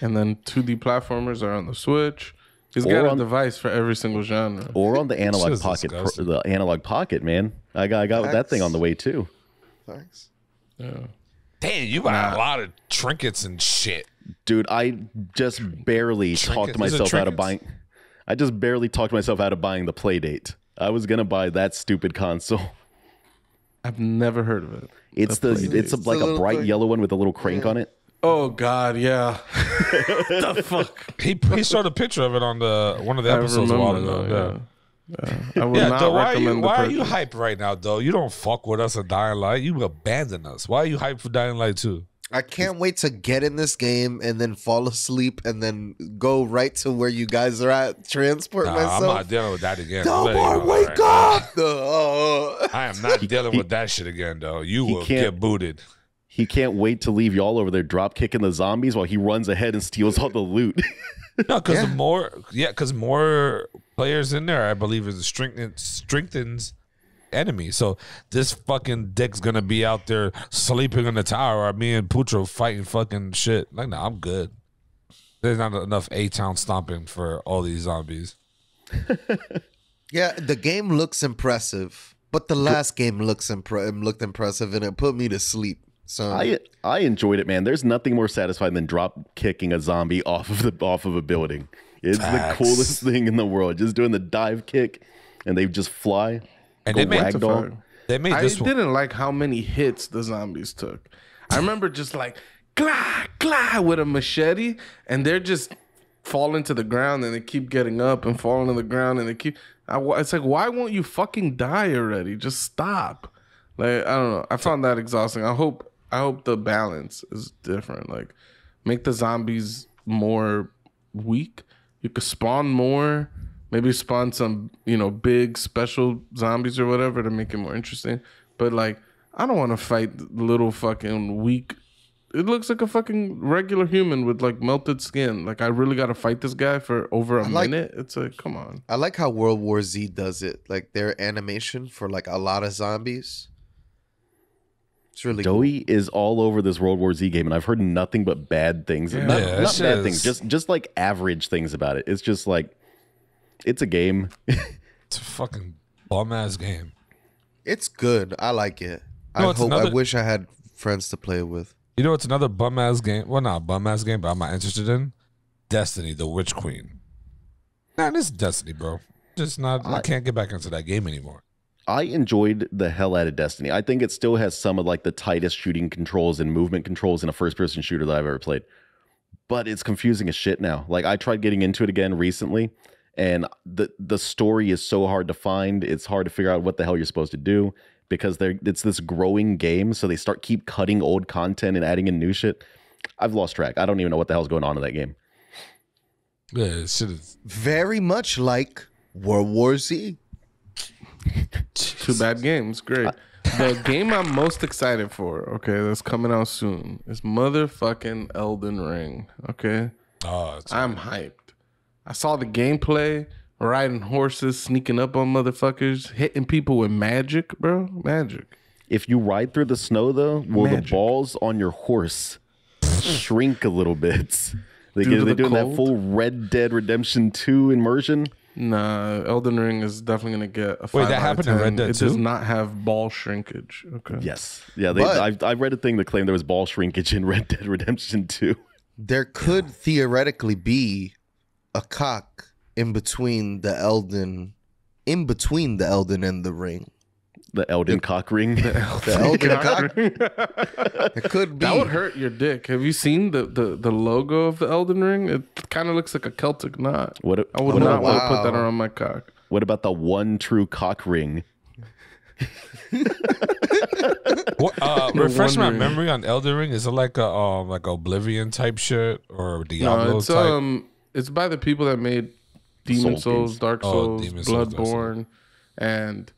And then 2D platformers are on the Switch. He's
Or
got a
on-
device for every single genre.
Or on the Analog
is
Pocket,
disgusting.
the Analog Pocket, man. I got that thing on the way too.
Thanks.
Yeah.
Damn, you got a lot of trinkets and shit.
Dude, I just barely talked myself out of buying. I just barely talked myself out of buying the Playdate. I was gonna buy that stupid console.
I've never heard of it.
It's like a bright yellow one with a little crank on it.
Oh God, yeah. The fuck?
He showed a picture of it on one of the episodes a while ago.
I will not recommend
why are you hyped right now, though? You don't fuck with us on Dying Light. You abandon us. Why are you hyped for Dying Light 2?
I can't wait to get in this game and then fall asleep and then go right to where you guys are at. Transport myself.
I'm not dealing with that again.
No more. Wake up.
I am not dealing with that shit again, though. You will get booted.
He can't wait to leave y'all over there drop kicking the zombies while he runs ahead and steals all the loot.
No, because more players in there, I believe, is strengthens enemies. So this fucking dick's gonna be out there sleeping in the tower, or me and Putro fighting fucking shit. Like, nah, I'm good. There's not enough A-Town stomping for all these zombies.
Yeah, the game looks impressive, but the last game looked impressive, and it put me to sleep. So
I enjoyed it, man. There's nothing more satisfying than drop kicking a zombie off of a building. It's the coolest thing in the world. Just doing the dive kick, and they just fly.
And
I didn't like how many hits the zombies took. I remember just like glah glah with a machete, and they're just falling to the ground, and they keep getting up and falling to the ground, and they keep. It's like, why won't you fucking die already? Just stop. Like, I don't know. I found that exhausting. I hope the balance is different. Like, make the zombies more weak. You could spawn more. Maybe spawn some, big special zombies or whatever to make it more interesting. But, like, I don't want to fight little fucking weak. It looks like a fucking regular human with, like, melted skin. Like, I really got to fight this guy for over a minute? It's like, come on.
I like how World War Z does it. Like, their animation for, like, a lot of zombies. It's really
Joey is all over this World War Z game, and I've heard nothing but bad things.
Yeah.
Not bad things, just like average things about it. It's just like, it's a game.
It's a fucking bum-ass game.
It's good. I like it. I wish I had friends to play with.
You know, it's another bum-ass game. Well, not a bum-ass game, but I'm not interested in. Destiny, the Witch Queen. Nah, this is Destiny, bro. Just not. I can't get back into that game anymore.
I enjoyed the hell out of Destiny. I think it still has some of like the tightest shooting controls and movement controls in a first-person shooter that I've ever played. But it's confusing as shit now. Like, I tried getting into it again recently, and the story is so hard to find. It's hard to figure out what the hell you're supposed to do because it's this growing game, so they keep cutting old content and adding in new shit. I've lost track. I don't even know what the hell's going on in that game.
Yeah, shit is
very much like World War Z.
Two bad games. Great. The game I'm most excited for, okay, that's coming out soon, is motherfucking Elden Ring. Okay? I'm hyped. I saw the gameplay, riding horses, sneaking up on motherfuckers, hitting people with magic, bro. Magic.
If you ride through the snow, though, will the balls on your horse shrink a little bit? They're doing that full Red Dead Redemption 2 immersion?
Nah, Elden Ring is definitely going to get a 5
Wait, that happened in Red Dead 2?
It does not have ball shrinkage. Okay.
Yes. Yeah, I read a thing that claimed there was ball shrinkage in Red Dead Redemption 2.
There could theoretically be a cock in between the Elden and the ring.
The Elden cock ring.
The Elden cock. It could be.
That would hurt your dick. Have you seen the logo of the Elden Ring? It kind of looks like a Celtic knot. I would not want to put that around my cock.
What about the one true cock ring?
Refresh my memory on Elden Ring. Is it like a Oblivion type shit or Diablo type?
It's by the people that made Demon Souls, Dark Souls, Bloodborne, and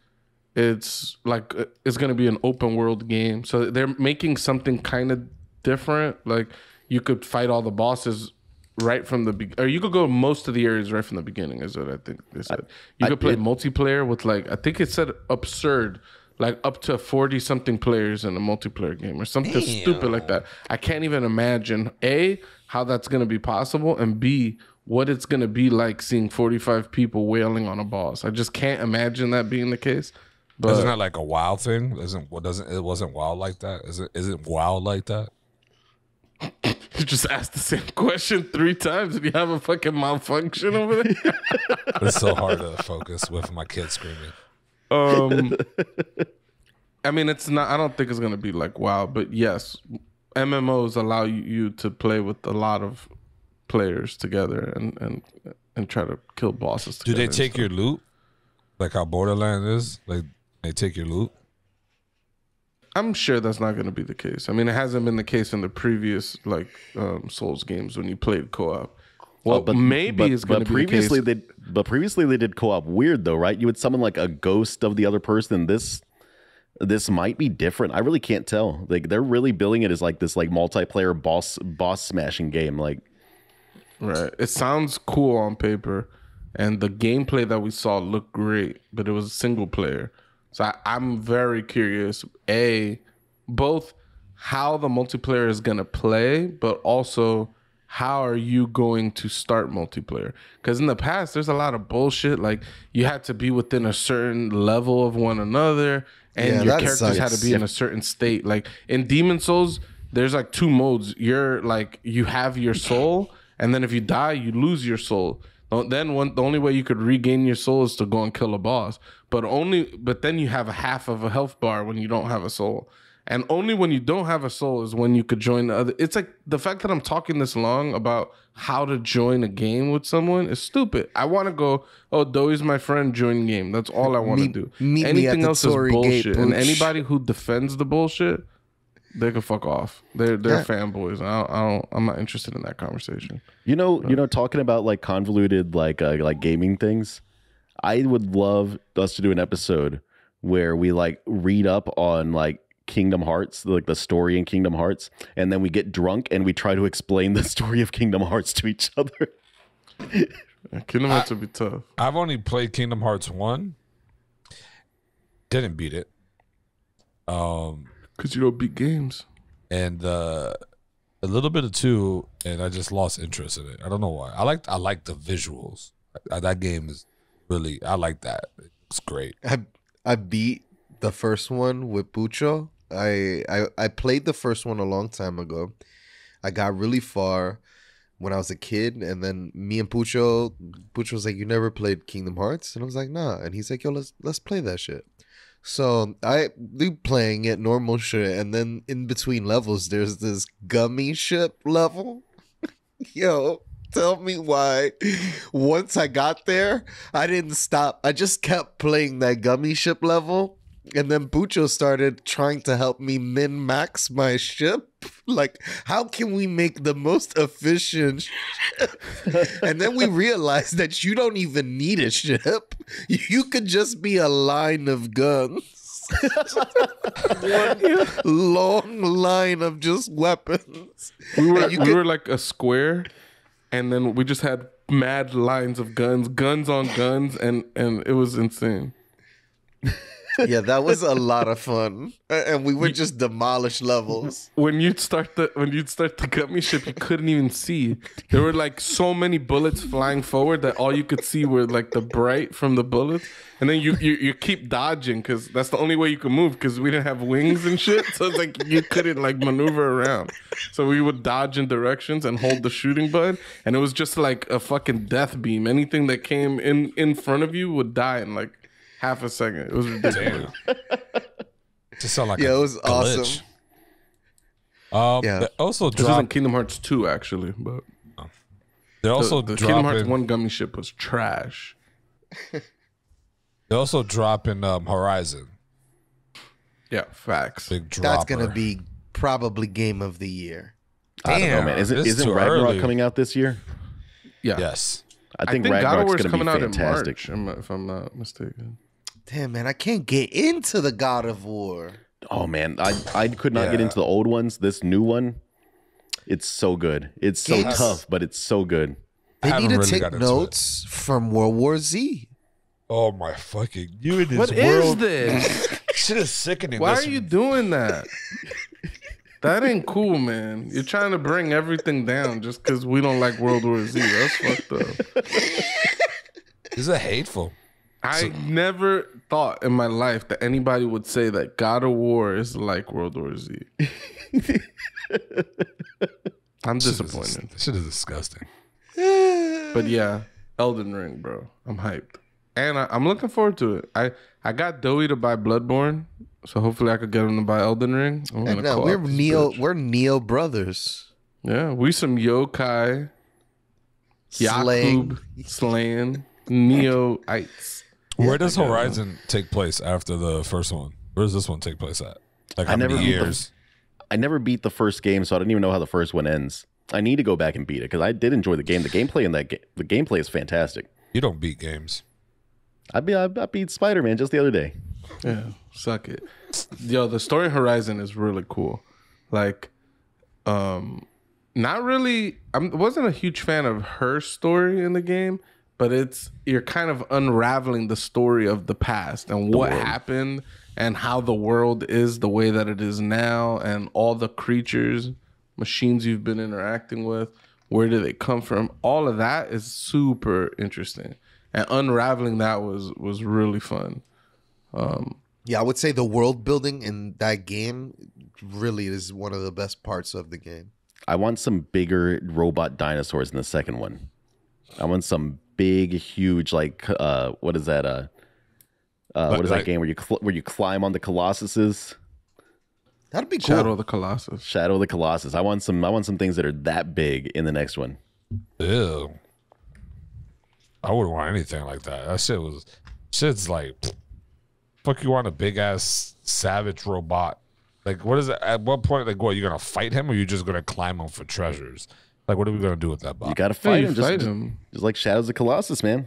it's like it's gonna be an open world game. So they're making something kind of different. Like, you could fight all the bosses right from the beginning, or you could go most of the areas right from the beginning. Is what I think they said. You could play multiplayer with, like, I think it said absurd, like up to 40 something players in a multiplayer game or something stupid like that. I can't even imagine A, how that's gonna be possible, and B, what it's gonna be like seeing 45 people wailing on a boss. I just can't imagine that being the case. But
Isn't that like a WoW thing? It wasn't WoW like that? Is it WoW like that?
you just asked the same question 3 times and you have a fucking malfunction over there.
It's so hard to focus with my kids screaming.
I mean, it's not. I don't think it's gonna be like WoW, but yes, MMOs allow you to play with a lot of players together and try to kill bosses.
Do they
together
take your loot? Like how Borderlands is? Like they take your loot?
I'm sure that's not going to be the case. I mean, it hasn't been the case in the previous Souls games when you played co-op. Well, maybe it's going to be
previously
the case.
But previously they did co-op weird though, right? You would summon like a ghost of the other person. This might be different. I really can't tell. Like they're really billing it as like this like multiplayer boss smashing game. Like,
right. It sounds cool on paper, and the gameplay that we saw looked great, but it was single player. So I'm very curious, both how the multiplayer is going to play, but also how are you going to start multiplayer? Because in the past, there's a lot of bullshit. Like you had to be within a certain level of one another, and your characters had to be in a certain state. Like in Demon Souls, there's like 2 modes. You're like, you have your soul, and then if you die, you lose your soul. Then the only way you could regain your soul is to go and kill a boss. But then you have a half of a health bar when you don't have a soul. And only when you don't have a soul is when you could join the other. It's like the fact that I'm talking this long about how to join a game with someone is stupid. I want to go, oh, Doey's my friend, join game. That's all I want to do. Anything else is bullshit. And anybody who defends the bullshit, they can fuck off. They're fanboys. I'm not interested in that conversation.
you know, talking about like convoluted like gaming things, I would love us to do an episode where we like read up on like Kingdom Hearts, like the story in Kingdom Hearts, and then we get drunk and we try to explain the story of Kingdom Hearts to each other.
Kingdom Hearts would be tough.
I've only played Kingdom Hearts 1. Didn't beat it.
Because you don't beat games.
And a little bit of 2, and I just lost interest in it. I don't know why. I like the visuals. That game is really, I like that. It's great.
I beat the first one with Pucho. I played the first one a long time ago. I got really far when I was a kid, and then me and Pucho was like, "You never played Kingdom Hearts?" And I was like, "Nah." And he's like, "Yo, let's play that shit." So I do playing it normal shit, and then in between levels, there's this gummy ship level. Yo, tell me why. Once I got there, I didn't stop. I just kept playing that gummy ship level. And then Pucho started trying to help me min-max my ship. Like, how can we make the most efficient ship? And then we realized that you don't even need a ship. You could just be a line of guns. One long line of just weapons.
We were like a square, and then we just had mad lines of guns on guns, and it was insane.
Yeah, that was a lot of fun, and we would just demolish levels.
When you'd start the gummy ship, you couldn't even see. There were like so many bullets flying forward that all you could see were like the bright from the bullets, and then you keep dodging because that's the only way you could move because we didn't have wings and shit. So it's like you couldn't like maneuver around. So we would dodge in directions and hold the shooting button, and it was just like a fucking death beam. Anything that came in front of you would die in like half a second. It was ridiculous.
Just sound like
it was
glitch.
Awesome.
They also
This isn't Kingdom Hearts 2 actually, but
they're also
the Kingdom Hearts
dropping.
1 gummy ship was trash.
They're also dropping Horizon.
Yeah, facts.
Big dropper.
That's gonna be probably game of the year.
I don't know, man. Isn't Ragnarok coming out this year?
Yeah.
Yes.
I think
God of
Ragnarok's
War is
going to be
coming
fantastic.
out in March, if I'm not mistaken.
Damn, man, I can't get into the God of War.
Oh man, I could not get into the old ones. This new one, it's so good. It's so tough, but it's so good.
They need to
really
take notes from World War Z.
Oh my fucking! You in this
What is this?
Shit is sickening.
Why
This-
are you doing that? That ain't cool, man. You're trying to bring everything down just because we don't like World War Z. That's fucked up.
This is hateful.
I never thought in my life that anybody would say that God of War is like World War Z. I'm disappointed.
Shit is disgusting.
But yeah, Elden Ring, bro. I'm hyped. And I'm looking forward to it. I got Doey to buy Bloodborne, so hopefully I could get him to buy Elden Ring.
We're Neo brothers.
Yeah, we some yokai,
Slang.
Yakub, slaying, Neo-ites.
Where does Horizon take place after the first one? Where does this one take place at? Like how many years?
I never beat the first game, so I don't even know how the first one ends. I need to go back and beat it because I did enjoy the game. The gameplay in the gameplay is fantastic.
You don't beat games.
I beat Spider-Man just the other day.
Yeah, suck it. Yo, the story in Horizon is really cool. Like, not really. I wasn't a huge fan of her story in the game, but you're kind of unraveling the story of the past and what happened and how the world is the way that it is now and all the creatures, machines you've been interacting with, where do they come from? All of that is super interesting. And unraveling that was really fun.
Yeah, I would say the world building in that game really is one of the best parts of the game.
I want some bigger robot dinosaurs in the second one. I want some big, huge, like what is that? What is that game where you climb on the Colossuses?
That'd be cool.
Shadow of the Colossus.
Shadow of the Colossus. I want some things that are that big in the next one.
Ew. I wouldn't want anything like that. That shit's like, fuck you want a big ass savage robot. Like, what is it? At what point, like, what, you're going to fight him or you just going to climb him for treasures? Like, what are we going to do with that bot?
You got to fight him.
Him.
Just like Shadows of the Colossus, man.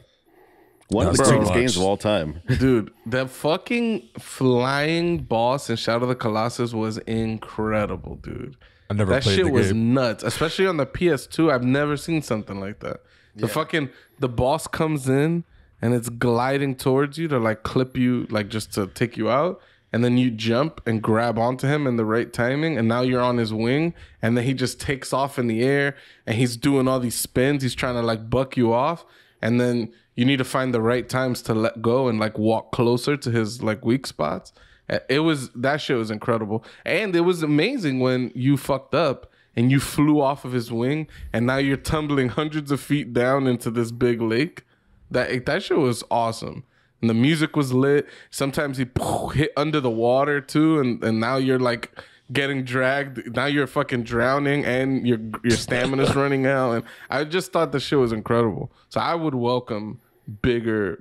One of the greatest games of all time.
Dude, the fucking flying boss in Shadow of the Colossus was incredible, dude.
I never
that
played
shit
the
was
game.
nuts, especially on the PS2. I've never seen something like that. The boss comes in and it's gliding towards you to like clip you, like just to take you out. And then you jump and grab onto him in the right timing. And now you're on his wing. And then he just takes off in the air and he's doing all these spins. He's trying to like buck you off. And then you need to find the right times to let go and like walk closer to his like weak spots. That shit was incredible. And it was amazing when you fucked up and you flew off of his wing and now you're tumbling hundreds of feet down into this big lake. That shit was awesome. And the music was lit. Sometimes he hit under the water too, and now you're like getting dragged. Now you're fucking drowning, and your stamina's running out. And I just thought the shit was incredible. So I would welcome bigger,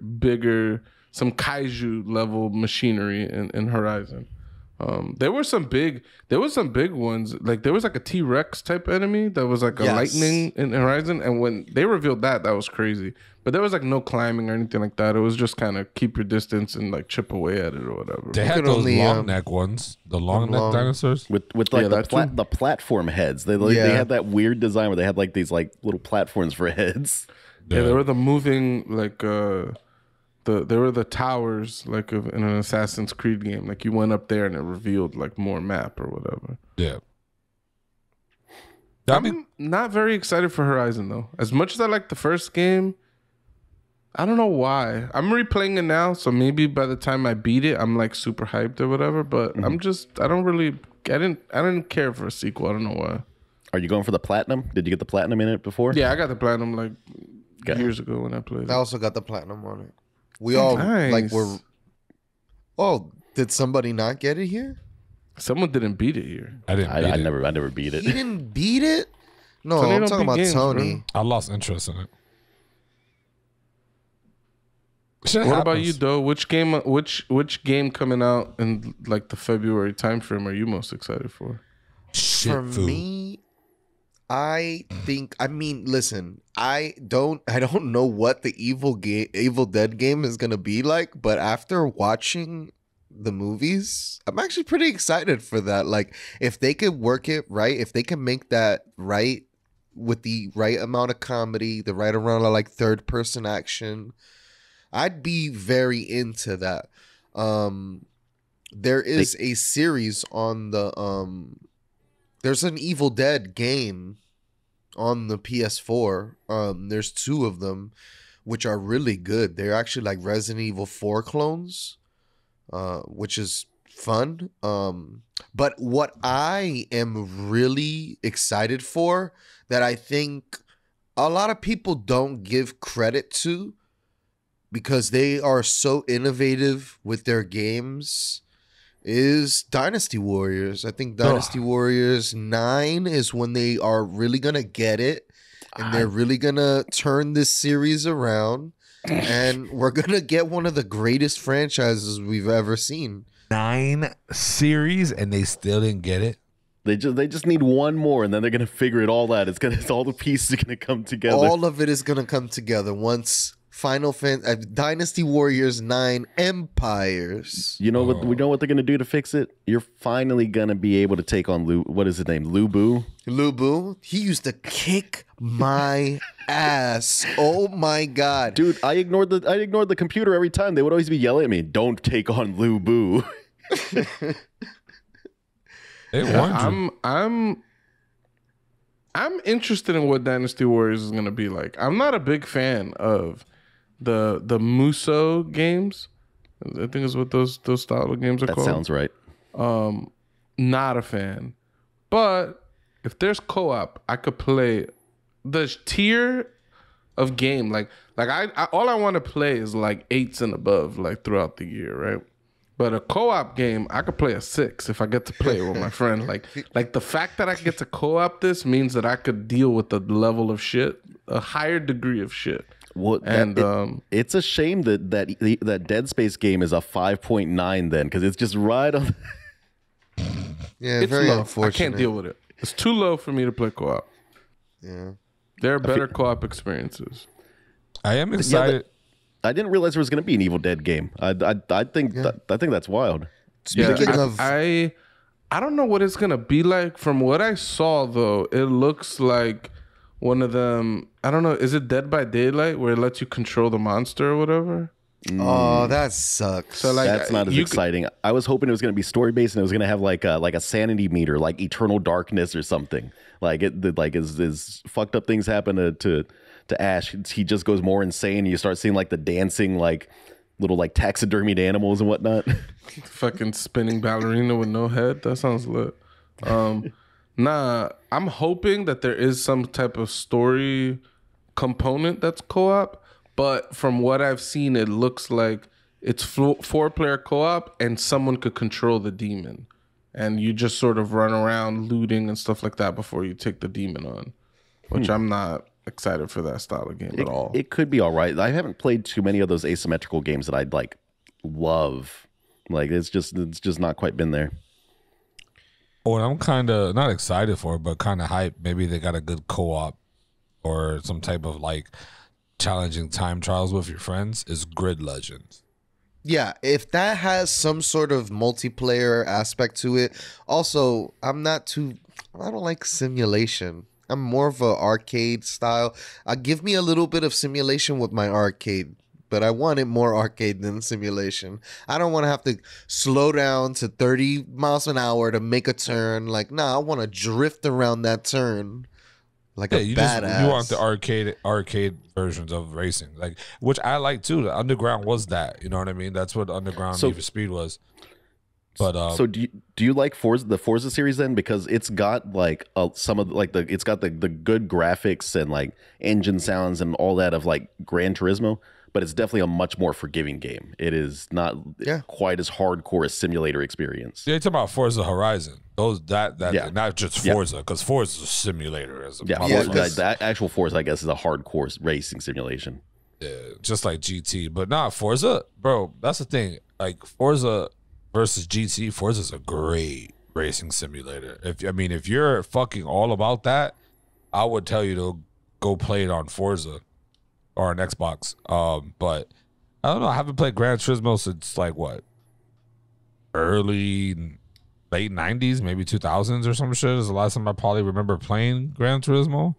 some kaiju level machinery in Horizon. There were some big ones. Like there was like a T-Rex type enemy that was like a lightning in Horizon, and when they revealed that was crazy. But there was like no climbing or anything like that. It was just kind of keep your distance and like chip away at it or whatever.
They had those long neck ones, the long neck dinosaurs
with like the platform heads. They had that weird design where they had like these like little platforms for heads.
Yeah, they were the moving like there were the towers like in an Assassin's Creed game. Like you went up there and it revealed like more map or whatever.
Yeah.
I'm not very excited for Horizon though. As much as I like the first game, I don't know why. I'm replaying it now, so maybe by the time I beat it, I'm like super hyped or whatever. But I didn't care for a sequel. I don't know why.
Are you going for the platinum? Did you get the platinum in it before?
Yeah, I got the platinum like years ago when I played it.
I also got the platinum on it. We all like were. Oh, did somebody not get it here?
Someone didn't beat it here.
I
never beat it.
You didn't beat it? No,
Tony
I'm talking about
games,
Tony.
bro.
I lost interest in it.
What about you, though? Which game coming out in like the February timeframe are you most excited for?
For me, I mean, listen, I don't know what the Evil Dead game is gonna be like, but after watching the movies, I'm actually pretty excited for that. Like, if they could work it right, if they can make that right with the right amount of comedy, the right amount of like third person action, I'd be very into that. There is a series on the there's an Evil Dead game on the PS4. There's two of them. which are really good. They're actually like Resident Evil 4 clones, which is fun. But what I am really excited for, that I think a lot of people don't give credit to because they are so innovative with their games, is Dynasty Warriors. I think Dynasty Warriors 9 is when they are really going to get it, and they're really going to turn this series around, and we're going to get one of the greatest franchises we've ever seen.
9 series and they still didn't get it.
They just need one more, and then they're gonna figure it all out. It's all the pieces are gonna come together.
All of it is gonna come together once Dynasty Warriors 9 Empires.
You know what? We know what they're gonna do to fix it. You're finally gonna be able to take on what is his name? Lubu.
Lubu. He used to kick my ass. Oh my god,
dude! I ignored the computer every time. They would always be yelling at me, "Don't take on Lubu."
I'm interested in what Dynasty Warriors is gonna be like. I'm not a big fan of the Muso games. I think is what those style of games are called.
That sounds right.
Not a fan. But if there's co-op, I could play the tier of game. Like I all I want to play is like 8s and above, like throughout the year, right? But a co-op game, I could play a 6 if I get to play with my friend. Like the fact that I get to co-op this means that I could deal with the level of shit, a higher degree of shit.
Well, it's a shame that Dead Space game is a 5.9 then, because it's just right on.
Yeah,
it's
very
low.
unfortunate.
I can't deal with it. It's too low for me to play co-op.
Yeah,
there are better co-op experiences.
I am excited.
I didn't realize there was going to be an Evil Dead game. I think that's wild.
Speaking of,
I don't know what it's gonna be like. From what I saw, though, it looks like one of them. I don't know. Is it Dead by Daylight, where it lets you control the monster or whatever?
Oh, that sucks.
So like,
that's not as exciting. I was hoping it was going to be story based and it was going to have like a sanity meter, like Eternal Darkness or something. Like as fucked up things happen to Ash, he just goes more insane. And you start seeing like the dancing, like little like taxidermied animals and whatnot.
Fucking spinning ballerina with no head. That sounds lit. Nah, I'm hoping that there is some type of story component that's co-op. But from what I've seen, it looks like it's 4-player co-op and someone could control the demon. And you just sort of run around looting and stuff like that before you take the demon on. Which I'm not excited for that style of game at all.
It could be all right. I haven't played too many of those asymmetrical games that I'd like love. Like it's just not quite been there.
Oh, and I'm kind of not excited for it, but kind of hyped. Maybe they got a good co-op or some type of like challenging time trials with your friends. Is Grid Legends.
Yeah, if that has some sort of multiplayer aspect to it. Also, I don't like simulation. I'm more of a arcade style. Give me a little bit of simulation with my arcade, but I want it more arcade than simulation. I don't want to have to slow down to 30 miles an hour to make a turn. Like, nah, I want to drift around that turn like a badass.
You want the arcade versions of racing, like, which I like too. The Underground was that, you know what I mean? That's what Underground Need for Speed was. But
so do you like the Forza series then? Because it's got like some of like it's got the good graphics and like engine sounds and all that of like Gran Turismo, but it's definitely a much more forgiving game. It is not quite as hardcore a simulator experience.
Yeah, you're talking about Forza Horizon. Not just Forza, because Forza is a simulator.
The actual Forza, I guess, is a hardcore racing simulation.
Yeah, just like GT. But nah, Forza, bro, that's the thing. Like Forza versus GT, Forza's a great racing simulator. If you're fucking all about that, I would tell you to go play it on Forza or on Xbox. But I don't know. I haven't played Gran Turismo since like what? Late 90s, maybe 2000s or some shit is the last time I probably remember playing Gran Turismo.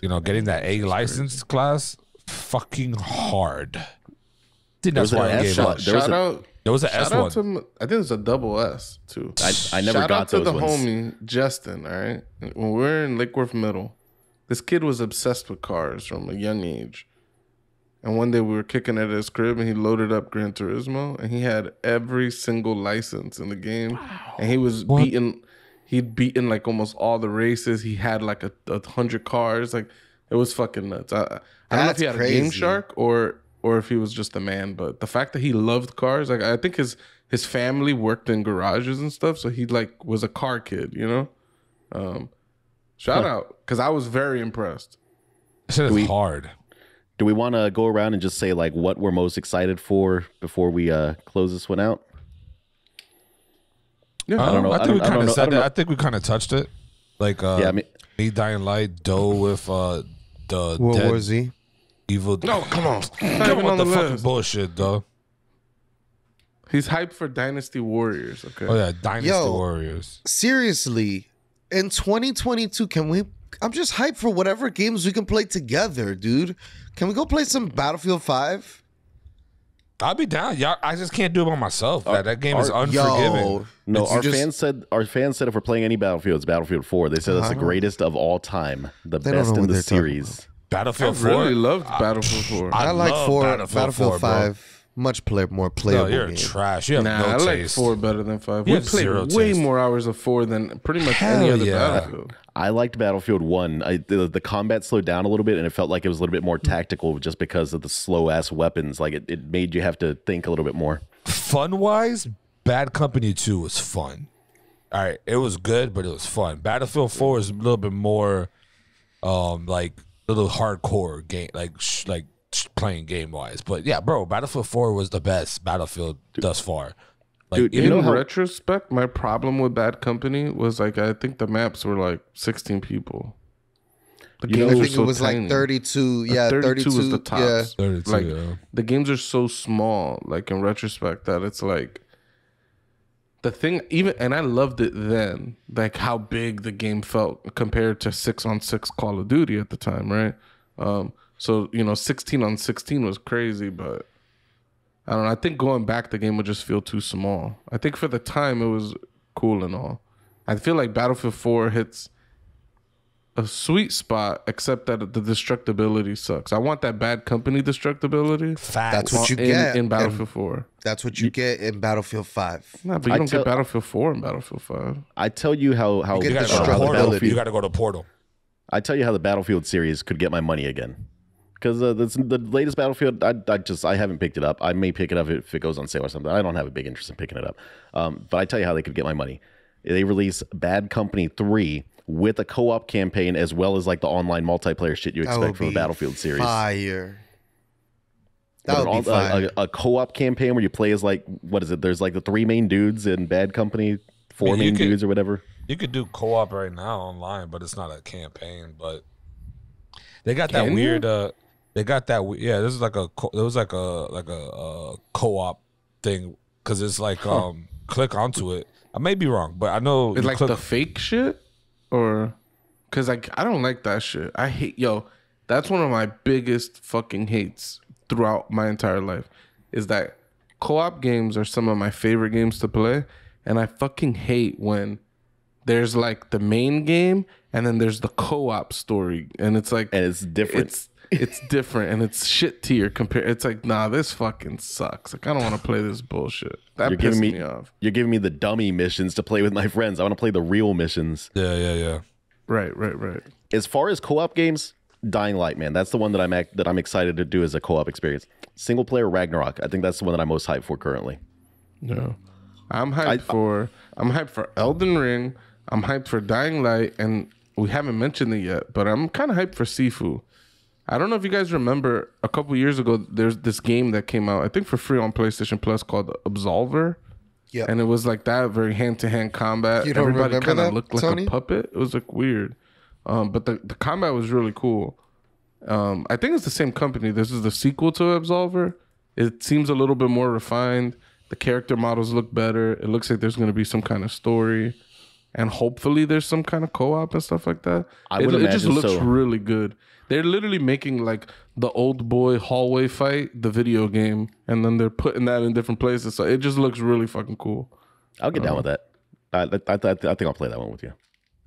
You know, getting that A license class, fucking hard. I think that's why I gave up. There was an S1.
I think there's a double S too.
I never got those ones. Shout out to the
homie Justin. All right, when we were in Lake Worth Middle, this kid was obsessed with cars from a young age, And one day we were kicking it at his crib, and he loaded up Gran Turismo, and he had every single license in the game, and he was beating. He'd beaten like almost all the races. He had like 100 cars. Like it was fucking nuts. I don't know if he had a Game Shark or if he was just a man, but the fact that he loved cars, like I think his family worked in garages and stuff, so he like was a car kid, you know. Shout out, because I was very impressed.
This is hard.
Do we want to go around and just say like what we're most excited for before we close this one out?
Yeah, I don't know. I think we kind of said that. I think we kind of touched it. Like, me, Dying Light, Doe with the
World War Z.
Evil.
No, come on.
Come on, the fucking bullshit, though.
He's hyped for Dynasty Warriors. Okay.
Oh yeah, Dynasty Warriors.
Seriously, in 2022, can we? I'm just hyped for whatever games we can play together, dude. Can we go play some Battlefield 5?
I'll be down. Y'all, I just can't do it by myself. That game is unforgiving.
No, our fans said if we're playing any Battlefield, it's Battlefield 4. They said it's the greatest of all time, the best in the series.
Battlefield 4.
I really loved Battlefield 4.
I like Battlefield 5. Much more playable.
No, you're
game.
Trash. You have
I
no
like
taste.
4 better than 5.
You
We
have
played
zero
way
taste.
more hours of 4 than pretty much any other Battlefield.
I liked Battlefield 1. The combat slowed down a little bit, and it felt like it was a little bit more tactical just because of the slow-ass weapons. Like, it made you have to think a little bit more.
Fun-wise, Bad Company 2 was fun. All right, it was good, but it was fun. Battlefield 4 is a little bit more, like, a little hardcore game, like playing game-wise. But, yeah, bro, Battlefield 4 was the best Battlefield thus far. Like,
Dude, in retrospect, my problem with Bad Company was like I think the maps were like 16 people. The games
I
were
think
so
it was
tiny.
like 32. Yeah, 32
was the tops.
Yeah.
32,
like
yeah.
the games are so small. Like in retrospect, that it's like the thing. Even and I loved it then. Like how big the game felt compared to 6-on-6 Call of Duty at the time, right? So 16-on-16 was crazy, but. I don't know. I think going back, the game would just feel too small. I think for the time, it was cool and all. I feel like Battlefield 4 hits a sweet spot, except that the destructibility sucks. I want that Bad Company destructibility.
That's what you get
in Battlefield 4.
That's what you get in Battlefield 5.
Nah, but you don't get Battlefield 4 in Battlefield 5.
I tell you how
You get
You got to go to Portal.
I tell you how the Battlefield series could get my money again. Because the latest Battlefield, I haven't picked it up. I may pick it up if it goes on sale or something. I don't have a big interest in picking it up. But I tell you how they could get my money. They release Bad Company 3 with a co-op campaign as well as like the online multiplayer shit you expect from the Battlefield series.
Fire. That would be fire.
A co-op campaign where you play as like, what is it? There's like the 3 main dudes in Bad Company, 4 main dudes or whatever.
You could do co-op right now online, but it's not a campaign. But they got that weird. They got that. Yeah, this is like a. There was like a co-op thing because it's like click onto it. I may be wrong, but I know
It's like the fake shit, or because like I don't like that shit. I hate That's one of my biggest fucking hates throughout my entire life. Is that co-op games are some of my favorite games to play, and I fucking hate when there's like the main game and then there's the co-op story, and it's like
and it's different.
It's different and it's shit tier compared. It's like, nah, this fucking sucks. Like, I don't want to play this bullshit. That pisses me off.
You're giving me the dummy missions to play with my friends. I want to play the real missions.
Yeah.
Right.
As far as co-op games, Dying Light, man, that's the one that I'm excited to do as a co-op experience. Single player Ragnarok, I think that's the one that I'm most hyped for currently.
No, I'm hyped for Elden Ring. I'm hyped for Dying Light, and we haven't mentioned it yet, but I'm kind of hyped for Sifu. I don't know if you guys remember a couple years ago, there's this game that came out, I think for free on PlayStation Plus called Absolver.
Yeah.
And it was like that, very hand-to-hand combat.
You don't
Everybody
remember
kind of
that,
looked like
Tony?
a puppet. It was like weird. But the combat was really cool. I think it's the same company. This is the sequel to Absolver. It seems a little bit more refined. The character models look better. It looks like there's going to be some kind of story. And hopefully there's some kind of co-op and stuff like that. It just looks really good. They're literally making like the old boy hallway fight, the video game, and then they're putting that in different places. So it just looks really fucking cool.
I'll get down with that. I think I'll play that one with you.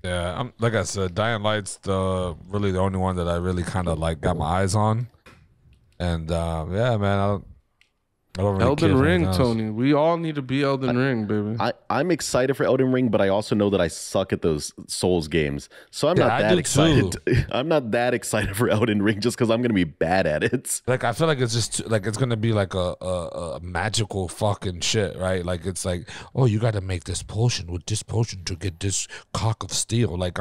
Yeah, like I said, Dying Light's really the only one that I really kind of like got my eyes on. And yeah, man, I don't really care
Elden
for
Ring,
anything else.
Tony. We all need to be Elden Ring, baby.
I'm excited for Elden Ring, but I also know that I suck at those Souls games. So I'm
Yeah,
not
I
that
do
excited.
too.
I'm not that excited for Elden Ring just because I'm going to be bad at it.
Like I feel like it's just like it's gonna be like a magical fucking shit, right? Like it's like, oh, you got to make this potion with this potion to get this cock of steel. Like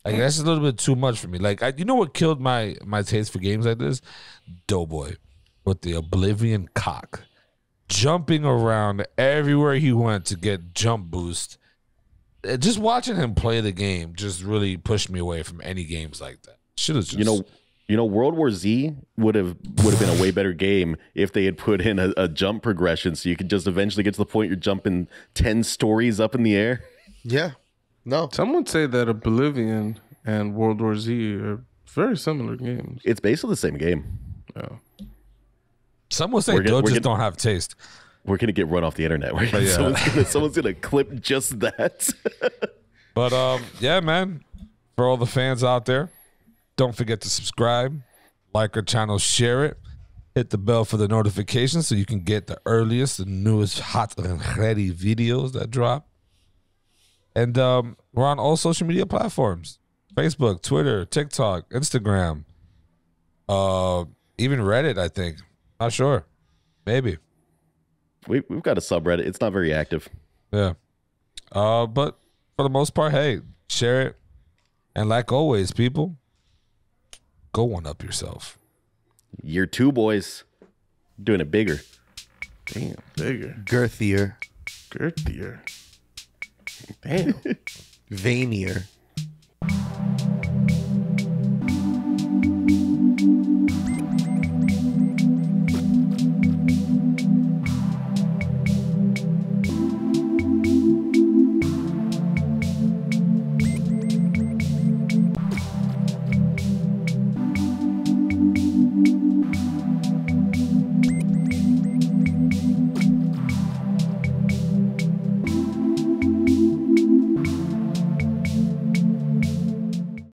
that's a little bit too much for me. Like you know what killed my taste for games like this? Doughboy with the Oblivion cock, jumping around everywhere he went to get jump boost. Just watching him play the game just really pushed me away from any games like that. Should have just
You know, World War Z would have been a way better game if they had put in a jump progression, so you could just eventually get to the point you're jumping 10 stories up in the air.
Yeah. No.
Some would say that Oblivion and World War Z are very similar games.
It's basically the same game.
Yeah.
some will say
We're
they'll
gonna-
just don't have taste.
We're gonna get run off the internet.
yeah.
Someone's gonna clip just that.
But yeah, man, for all the fans out there, don't forget to subscribe, like our channel, share it, hit the bell for the notifications so you can get the earliest, the newest, hot and ready videos that drop. And we're on all social media platforms: Facebook, Twitter, TikTok, Instagram, even Reddit. I think, not sure, maybe.
We've got a subreddit. It's not very active.
Yeah. But for the most part, hey, share it. And like always, people, go one up yourself.
Year 2, boys, doing it bigger.
Damn, bigger.
Girthier.
Girthier. Damn.
Veinier.